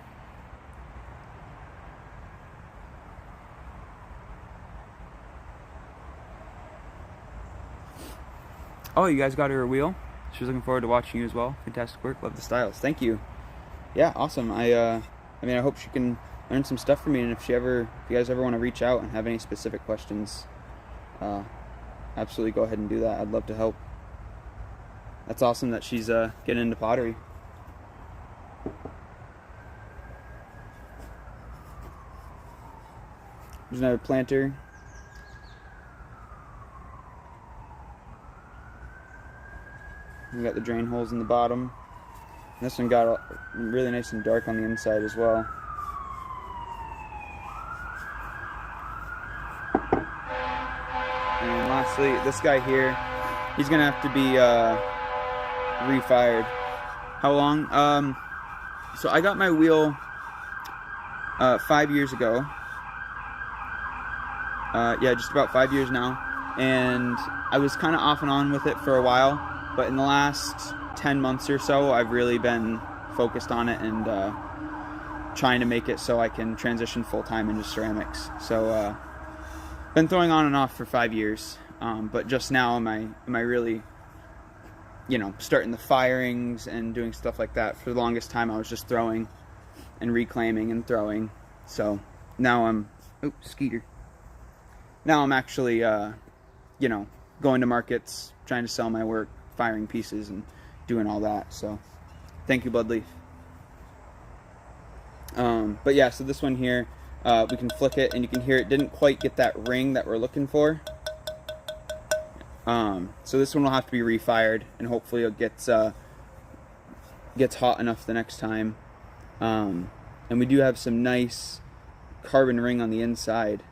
Oh, you guys got her a wheel. She was looking forward to watching you as well. Fantastic work. Love the styles. Thank you. Yeah, awesome. I mean, I hope she can learn some stuff from me. And if you guys ever want to reach out and have any specific questions, absolutely go ahead and do that. I'd love to help. That's awesome that she's getting into pottery. There's another planter. We got the drain holes in the bottom. And this one got really nice and dark on the inside as well. And lastly, this guy here, he's gonna have to be refired. How long? So I got my wheel 5 years ago. Yeah, just about 5 years now. And I was kind of off and on with it for a while, but in the last 10 months or so, I've really been focused on it and trying to make it so I can transition full-time into ceramics. So been throwing on and off for 5 years, but just now am I really, you know, starting the firings and doing stuff like that. For the longest time I was just throwing and reclaiming and throwing. So now I'm, Skeeter. Now I'm actually, you know, going to markets, trying to sell my work, firing pieces and doing all that. So thank you, Bloodleaf. But yeah, so this one here, we can flick it and you can hear it didn't quite get that ring that we're looking for. So this one will have to be refired and hopefully it gets hot enough the next time. And we do have some nice carbon ring on the inside.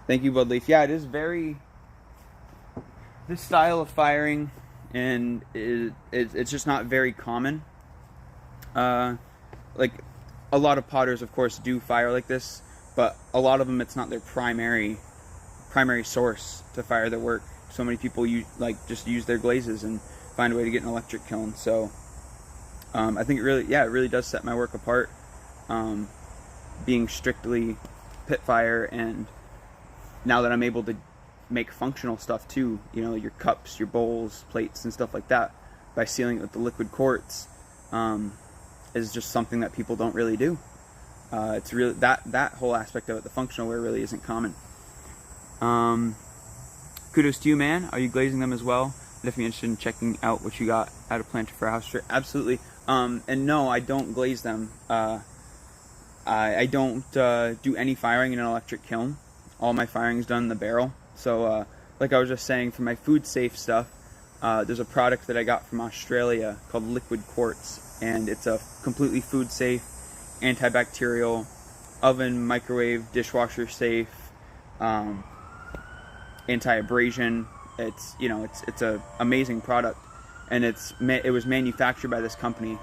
Thank you, Bloodleaf. Yeah, it is very, this style of firing, and it's just not very common. Like, a lot of potters, of course, do fire like this, but a lot of them, it's not their primary source to fire their work. So many people just use their glazes and find a way to get an electric kiln. So I think it really does set my work apart, being strictly pit fire. And now that I'm able to make functional stuff too, you know, your cups, your bowls, plates and stuff like that, by sealing it with the liquid quartz, is just something that people don't really do. It's really, that whole aspect of it, the functional wear, really isn't common. Kudos to you, man. Are you glazing them as well? Definitely interested in checking out what you got at a planter for a house trip. Absolutely. And no, I don't glaze them. I don't do any firing in an electric kiln. All my firing is done in the barrel. So like I was just saying, for my food safe stuff, there's a product that I got from Australia called liquid quartz, and it's a completely food safe, antibacterial, oven, microwave, dishwasher safe, anti-abrasion. It's, you know, it's a amazing product, and it was manufactured by this company.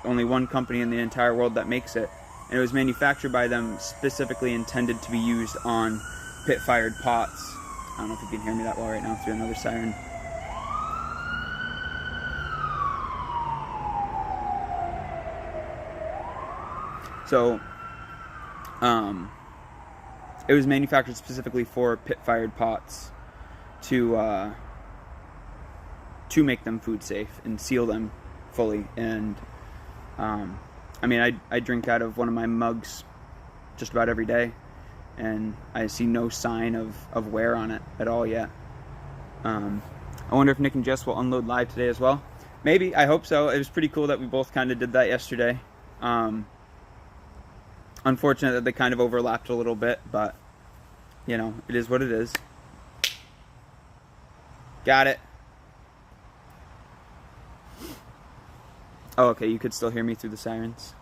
Only one company in the entire world that makes it, and it was manufactured by them, specifically intended to be used on pit-fired pots. I don't know if you can hear me that well right now through another siren. So, it was manufactured specifically for pit-fired pots to make them food safe and seal them fully. And I mean, I drink out of one of my mugs just about every day, and I see no sign of wear on it at all yet. I wonder if Nick and Jess will unload live today as well. Maybe, I hope so. It was pretty cool that we both kind of did that yesterday. Unfortunate that they kind of overlapped a little bit, but, you know, it is what it is. Got it. Oh, okay, you could still hear me through the sirens.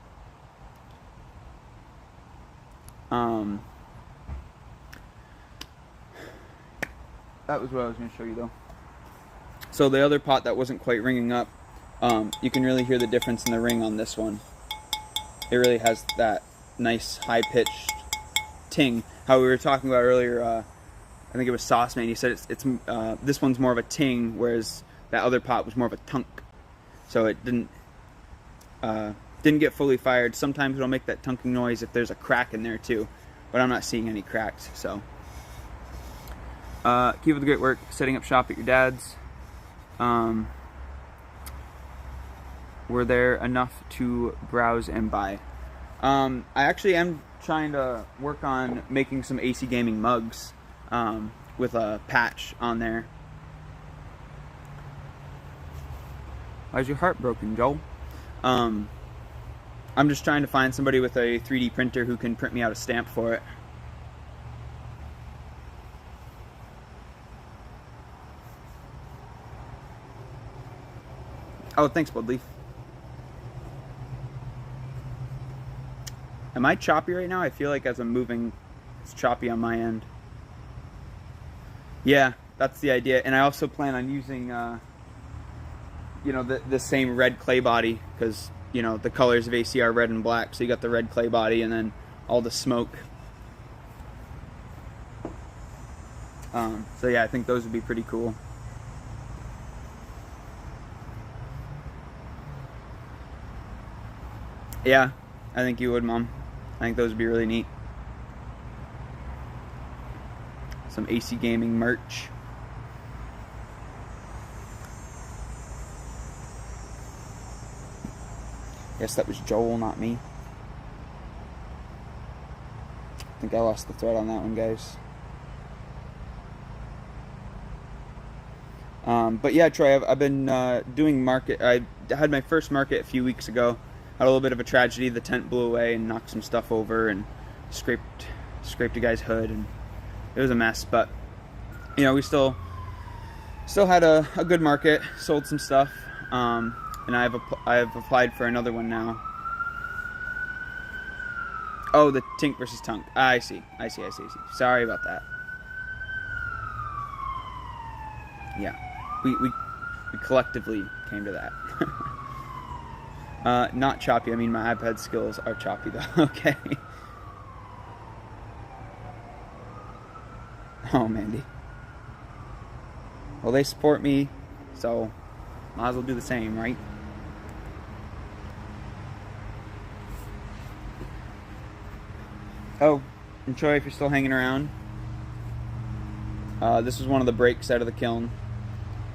That was what I was going to show you, though. So the other pot that wasn't quite ringing up, you can really hear the difference in the ring on this one. It really has that nice high-pitched ting. How we were talking about earlier, I think it was Sauce Man, he said this one's more of a ting, whereas that other pot was more of a tunk. So it didn't get fully fired. Sometimes it'll make that tunking noise if there's a crack in there too, but I'm not seeing any cracks. So keep up the great work setting up shop at your dad's. Were there enough to browse and buy? I actually am trying to work on making some AC Gaming mugs with a patch on there. Why's your heart broken, Joel? I'm just trying to find somebody with a 3D printer who can print me out a stamp for it. Oh, thanks, Budleaf. Am I choppy right now? I feel like as I'm moving, it's choppy on my end. Yeah, that's the idea. And I also plan on using, you know, the same red clay body, because, you know, the colors of AC are red and black. So you got the red clay body and then all the smoke. So yeah, I think those would be pretty cool. Yeah, I think you would, Mom. I think those would be really neat. Some AC Gaming merch. Guess that was Joel, not me. I think I lost the thread on that one, guys. But yeah, Troy, I've been doing market. I had my first market a few weeks ago. Had a little bit of a tragedy. The tent blew away and knocked some stuff over and scraped a guy's hood, and it was a mess. But you know, we still had a good market. Sold some stuff, and I've applied for another one now. Oh, the Tink versus Tunk. I see. Sorry about that. Yeah, we collectively came to that. Not choppy. I mean, my iPad skills are choppy though. Okay. Oh, Mandy. Well, they support me, so might as well do the same, right? Oh, and Troy, if you're still hanging around, this was one of the breaks out of the kiln.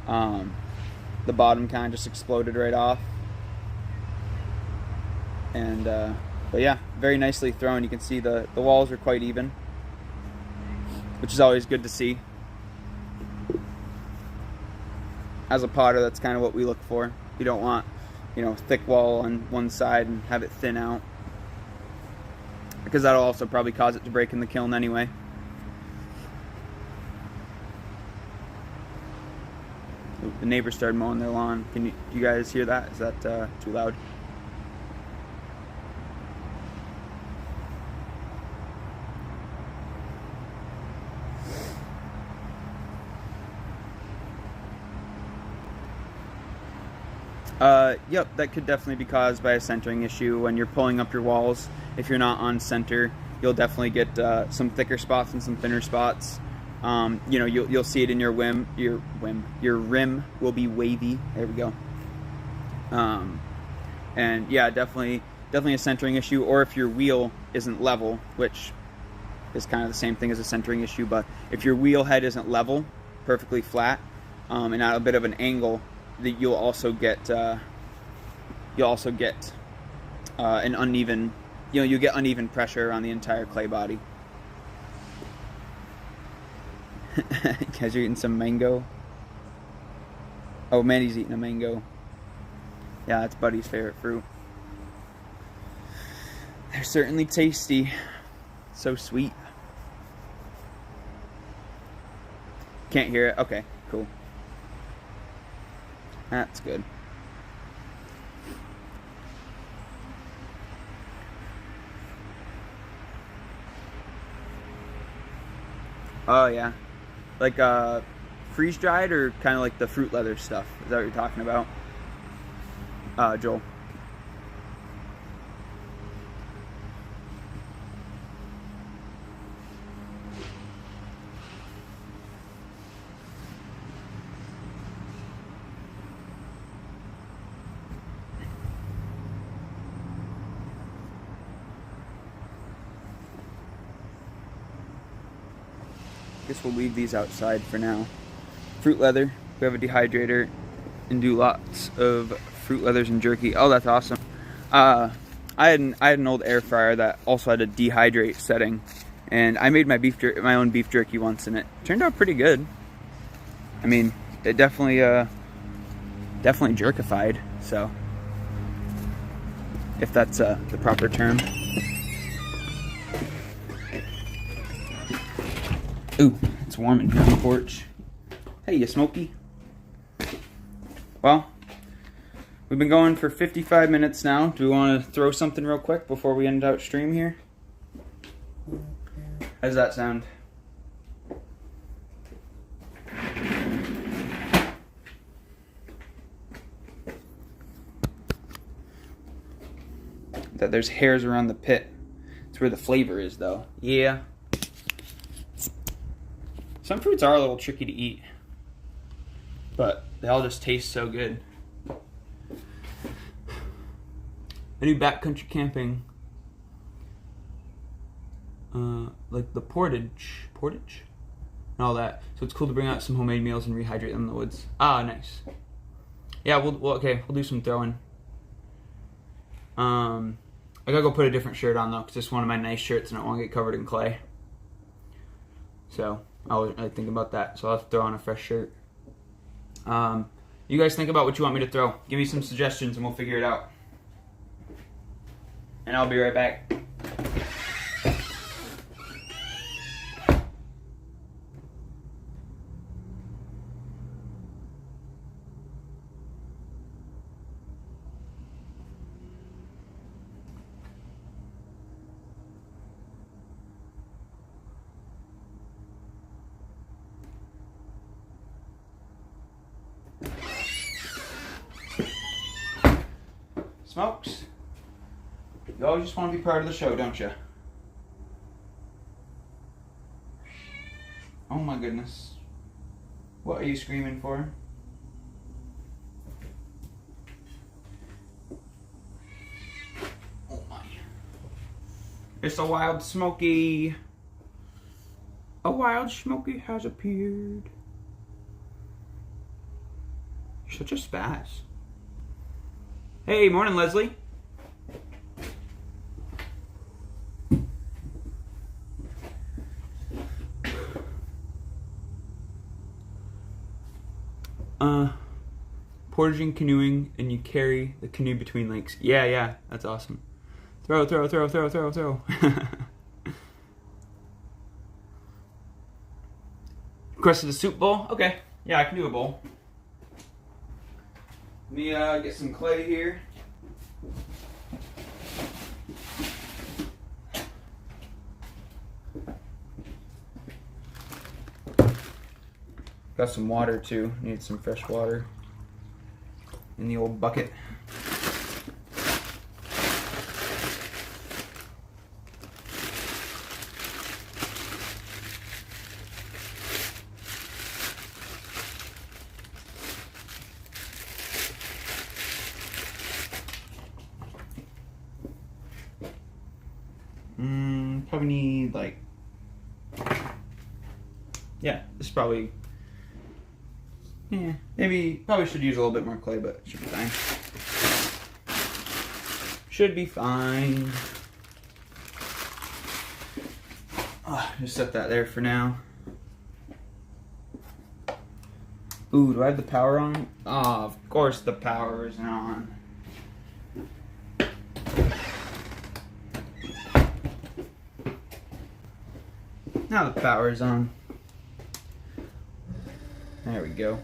The bottom kind of just exploded right off. And, but yeah, very nicely thrown. You can see the walls are quite even, which is always good to see. As a potter, that's kind of what we look for. You don't want, you know, thick wall on one side and have it thin out, because that'll also probably cause it to break in the kiln anyway. Ooh, the neighbors started mowing their lawn. Do you guys hear that? Is that too loud? Yep, that could definitely be caused by a centering issue. When you're pulling up your walls, if you're not on center, you'll definitely get some thicker spots and some thinner spots. You know, you'll see it in your your rim will be wavy. There we go. And yeah, definitely a centering issue. Or if your wheel isn't level, which is kind of the same thing as a centering issue, but if your wheel head isn't level, perfectly flat, and at a bit of an angle, that you'll also get an uneven, you know, you get uneven pressure on the entire clay body. Guys are eating some mango. Oh, Mandy's eating a mango. Yeah, that's Buddy's favorite fruit. They're certainly tasty. So sweet. Can't hear it? Okay, cool. That's good. Oh yeah, like freeze dried, or kind of like the fruit leather stuff. Is that what you're talking about, Joel? Guess we'll leave these outside for now. Fruit leather. We have a dehydrator and do lots of fruit leathers and jerky. Oh, that's awesome. I had an old air fryer that also had a dehydrate setting, and I made my own beef jerky once, and it turned out pretty good. I mean, it definitely jerkified. So, if that's the proper term. Ooh, it's warm in here on the porch. Hey, you Smokey. Well, We've been going for 55 minutes now. Do we want to throw something real quick before we end out stream here? How does that sound? That there's hairs around the pit. It's where the flavor is, though. Yeah. Some fruits are a little tricky to eat, but they all just taste so good. I do backcountry camping, like the portage, and all that. So it's cool to bring out some homemade meals and rehydrate them in the woods. Ah, nice. Yeah, we'll do some throwing. I gotta go put a different shirt on though, because it's one of my nice shirts and I don't want to get covered in clay. So I think about that. So I'll have to throw on a fresh shirt. You guys think about what you want me to throw. Give me some suggestions and we'll figure it out. And I'll be right back. Smokes, you always just want to be part of the show, don't you? Oh my goodness. What are you screaming for? Oh my. It's a wild Smoky. A wild Smoky has appeared. You're such a spaz. Hey, morning, Leslie. Portaging, canoeing, and you carry the canoe between lakes. Yeah, that's awesome. Throw. Requested a soup bowl? Okay, yeah, I can do a bowl. Let me get some clay here. Got some water too. Need some fresh water in the old bucket. Probably need like, yeah, this is probably, yeah, maybe, probably should use a little bit more clay, but it should be fine. Should be fine. Just set that there for now. Ooh, do I have the power on? Oh, of course the power is on. Now the power is on. There we go.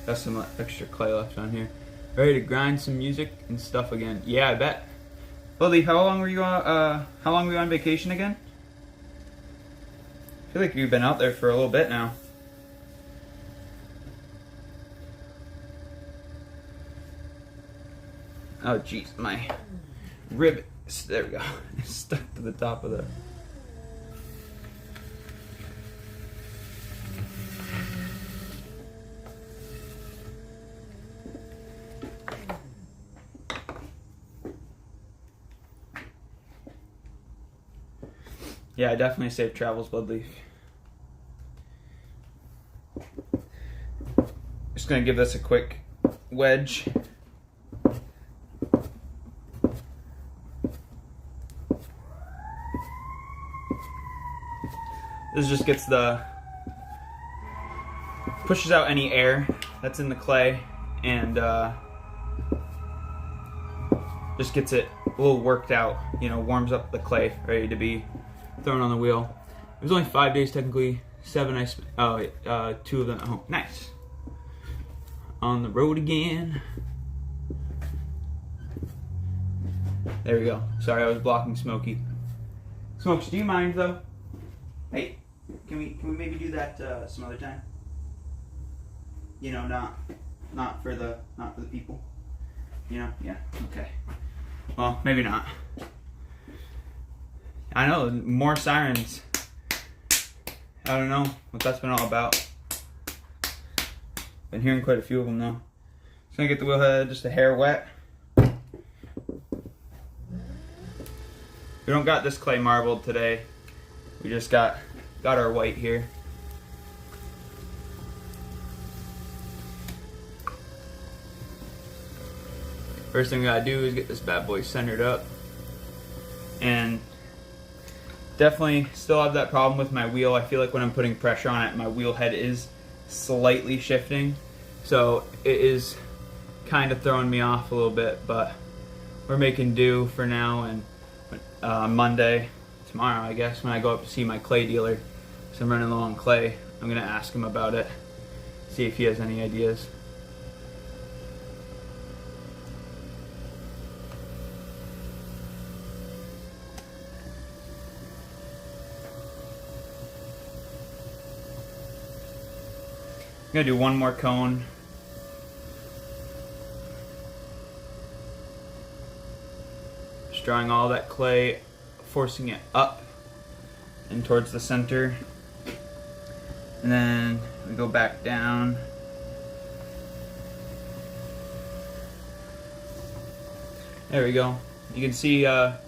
Got some extra clay left on here. Ready to grind some music and stuff again. Yeah, I bet. Lily, how long were you on vacation again? I feel like you've been out there for a little bit now. Oh jeez, my ribbon. There we go. It's stuck to the top of the. Yeah, definitely safe travels, Bloodleaf. Just gonna give this a quick wedge. This just gets pushes out any air that's in the clay and just gets it a little worked out, you know, warms up the clay, ready to be thrown on the wheel. It was only 5 days technically, 7 2 of them at home. Nice. On the road again. There we go. Sorry, I was blocking Smokey. Smokes, do you mind though? Hey, can we maybe do that some other time? You know, not for the people. You know, yeah, okay. Well, maybe not. I know, more sirens. I don't know what that's been all about. Been hearing quite a few of them though. Just gonna get the wheel head just a hair wet. We don't got this clay marbled today. We just got our white here. First thing we gotta do is get this bad boy centered up. And definitely still have that problem with my wheel. I feel like when I'm putting pressure on it, my wheel head is slightly shifting. So it is kind of throwing me off a little bit, but we're making do for now. And Monday, tomorrow I guess, when I go up to see my clay dealer, so I'm running low on clay, I'm gonna ask him about it, see if he has any ideas. I'm gonna do one more cone. Just drawing all that clay, forcing it up and towards the center. And then we go back down. There we go. You can see our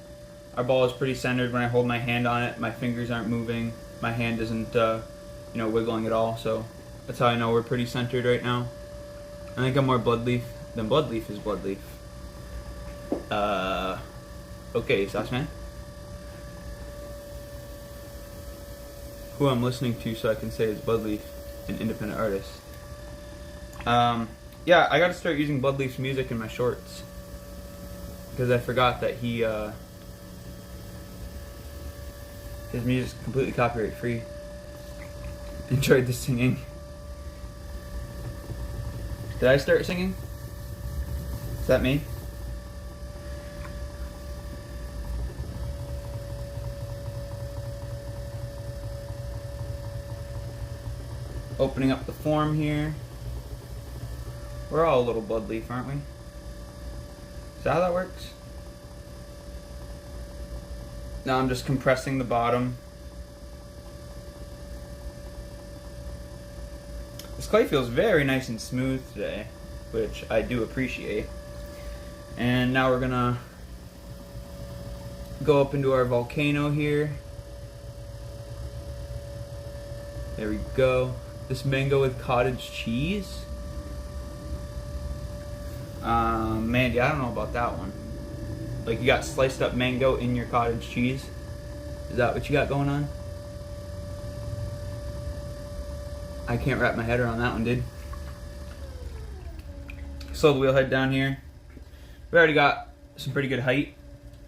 ball is pretty centered when I hold my hand on it. My fingers aren't moving. My hand isn't wiggling at all. So that's how I know we're pretty centered right now. I think I'm more Bloodleaf than Bloodleaf is Bloodleaf. Okay, Sauceman. Who I'm listening to so I can say is Bloodleaf, an independent artist. Yeah, I gotta start using Bloodleaf's music in my shorts. Because I forgot that his music's completely copyright free. Enjoyed the singing. Did I start singing? Is that me? Opening up the form here. We're all a little Bloodleaf, aren't we? Is that how that works? Now I'm just compressing the bottom. This clay feels very nice and smooth today, which I do appreciate. And now we're gonna go up into our volcano here. There we go. This mango with cottage cheese. Mandy, I don't know about that one. Like, you got sliced up mango in your cottage cheese? Is that what you got going on? I can't wrap my head around that one, dude. Slow the wheel head down here. We already got some pretty good height,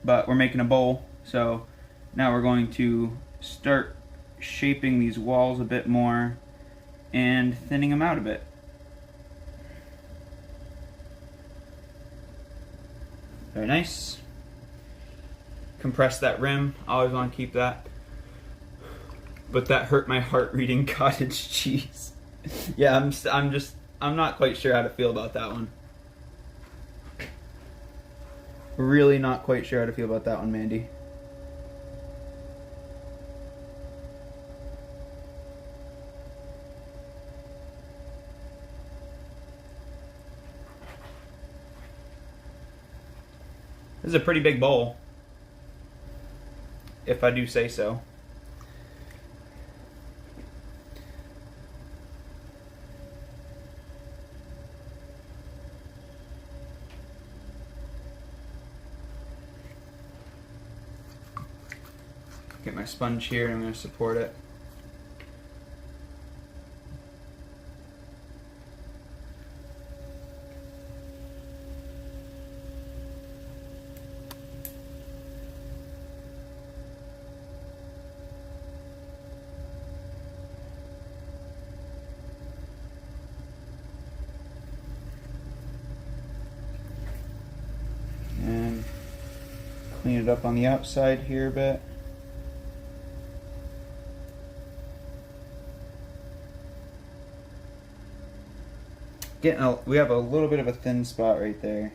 but we're making a bowl. So now we're going to start shaping these walls a bit more and thinning them out a bit. Very nice. Compress that rim. Always want to keep that. But that hurt my heart reading cottage cheese. Yeah, I'm not quite sure how to feel about that one. Really not quite sure how to feel about that one, Mandy. This is a pretty big bowl, if I do say so. Get my sponge here and I'm going to support it. clean it up on the outside here a bit. We have a little bit of a thin spot right there.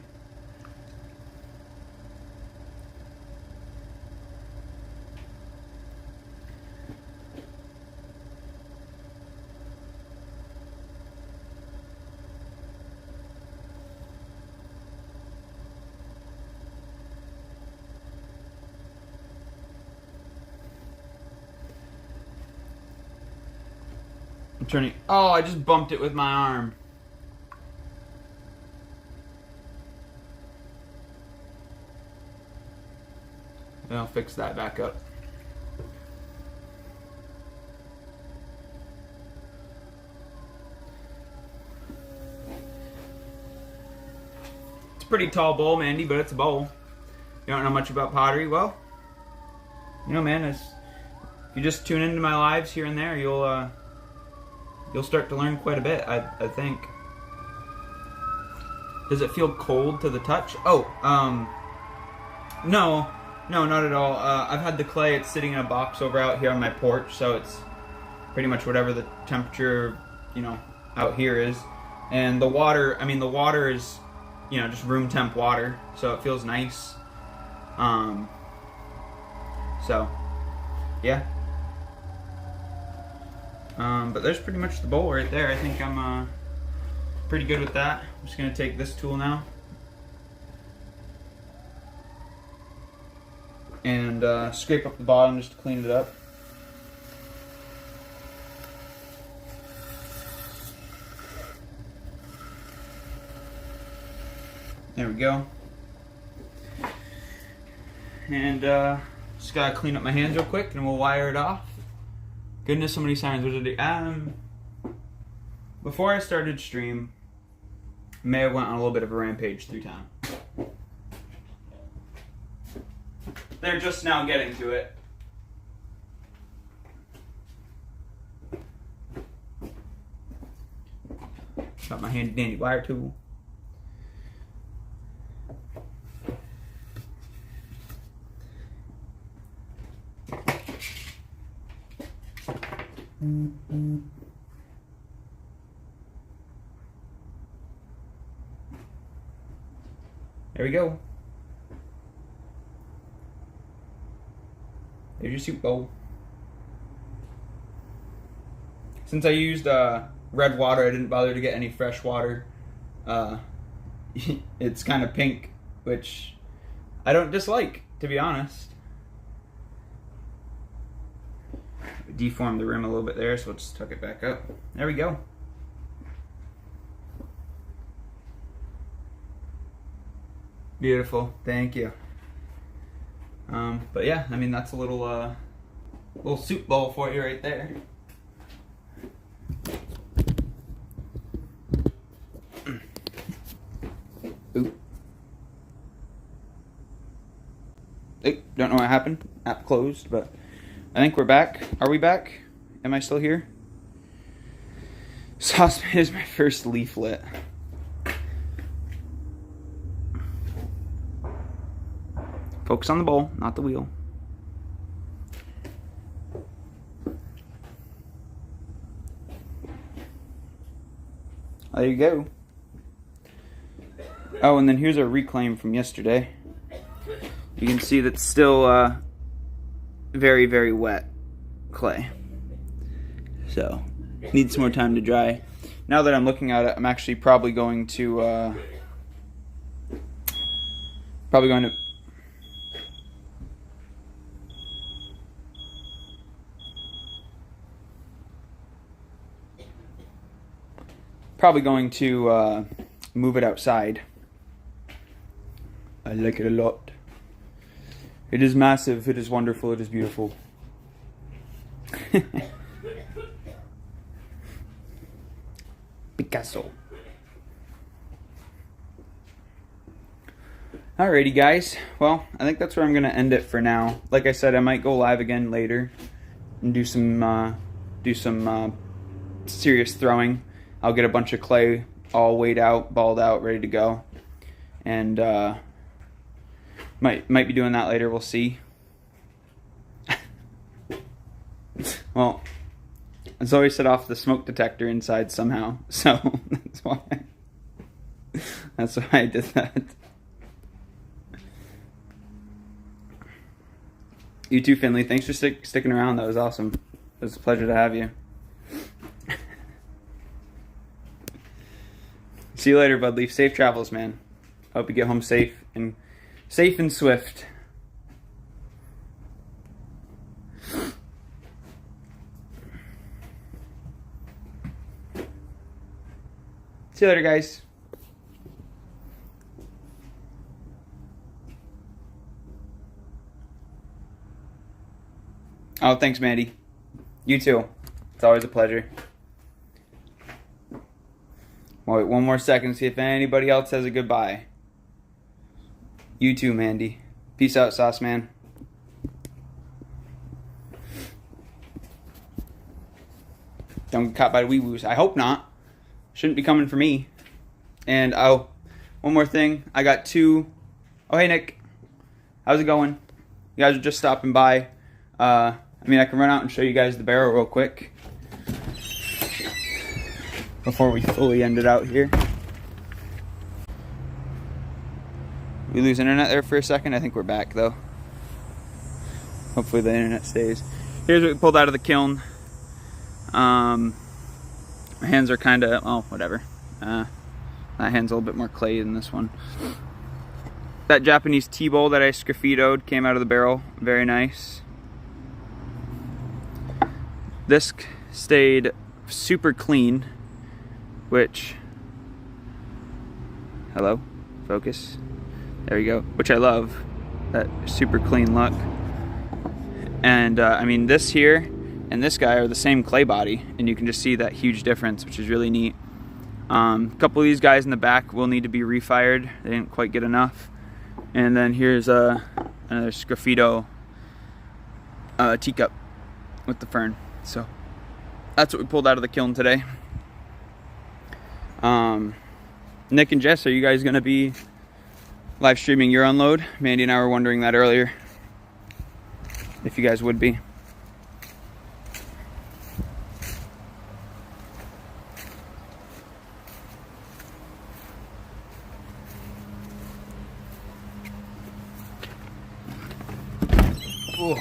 I'm turning. Oh, I just bumped it with my arm. And I'll fix that back up. It's a pretty tall bowl, Mandy, but it's a bowl. You don't know much about pottery? Well, you know, man, if you just tune into my lives here and there, you'll start to learn quite a bit, I think. Does it feel cold to the touch? Oh, no, not at all. I've had the clay, it's sitting in a box over out here on my porch, so it's pretty much whatever the temperature, you know, out here is. And the water, I mean, the water is, you know, just room temp water, so it feels nice. So, yeah. But there's pretty much the bowl right there. I think I'm pretty good with that. I'm just going to take this tool now and scrape up the bottom just to clean it up. There we go. And just got to clean up my hands real quick and we'll wire it off. Goodness, so many sirens. What did I do? Before I started stream, I may have went on a little bit of a rampage through town. They're just now getting to it. Got my handy dandy wire tool. There we go. There's your soup bowl. Since I used red water, I didn't bother to get any fresh water. It's kind of pink, which I don't dislike, to be honest. Deformed the rim a little bit there, so let's tuck it back up. There we go. Beautiful, thank you. But yeah, I mean, that's a little soup bowl for you right there. Oop. Hey, don't know what happened. App closed, but I think we're back. Are we back? Am I still here? Saucepan is my first leaflet. Focus on the bowl, not the wheel. There you go. Oh, and then here's our reclaim from yesterday. You can see that's still very, very wet clay. So, needs some more time to dry. Now that I'm looking at it, I'm actually probably going to move it outside. I like it a lot. It is massive, it is wonderful, it is beautiful. Picasso. Alrighty guys, well, I think that's where I'm going to end it for now. Like I said, I might go live again later and do some serious throwing. I'll get a bunch of clay all weighed out, balled out, ready to go. And Might be doing that later. We'll see. Well, Zoe set off the smoke detector inside somehow, so that's why I did that. You too, Finley. Thanks for sticking around. That was awesome. It was a pleasure to have you. See you later, Bud Leaf. Safe travels, man. Hope you get home safe and swift. See you later, guys. Oh, thanks, Mandy. You too. It's always a pleasure. Wait one more second, see if anybody else says a goodbye. You too, Mandy. Peace out, Sauce Man. Don't get caught by the wee-woos. I hope not. Shouldn't be coming for me. And, oh, one more thing. I got two... Oh, hey, Nick. How's it going? You guys are just stopping by. I can run out and show you guys the barrel real quick before we fully end it out here. We lose internet there for a second. I think we're back, though. Hopefully the internet stays. Here's what we pulled out of the kiln. My hands are kind of, oh, whatever. That hand's a little bit more clay than this one. That Japanese tea bowl that I sgraffitoed came out of the barrel. Very nice. This stayed super clean, which, hello, focus. There you go. Which I love, that super clean look. And this here and this guy are the same clay body, and you can just see that huge difference, which is really neat. A couple of these guys in the back will need to be refired. They didn't quite get enough. And then here's another sgraffito teacup with the fern. So that's what we pulled out of the kiln today. Nick and Jess, are you guys going to be live streaming your unload? Mandy and I were wondering that earlier, if you guys would be. Ooh.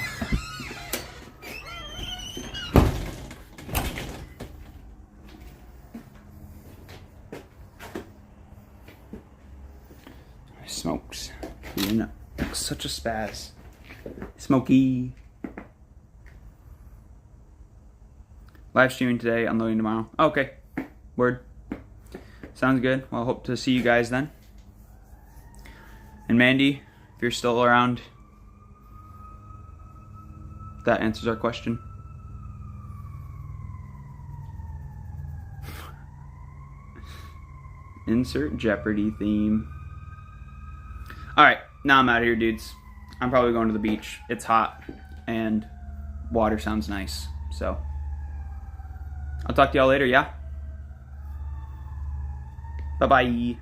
Smokes. You know, such a spaz. Smoky. Live streaming today, unloading tomorrow. Okay. Word. Sounds good. Well, I hope to see you guys then. And Mandy, if you're still around, that answers our question. Insert Jeopardy theme. Alright, now I'm out of here, dudes. I'm probably going to the beach. It's hot, and water sounds nice. So, I'll talk to y'all later, yeah? Bye-bye.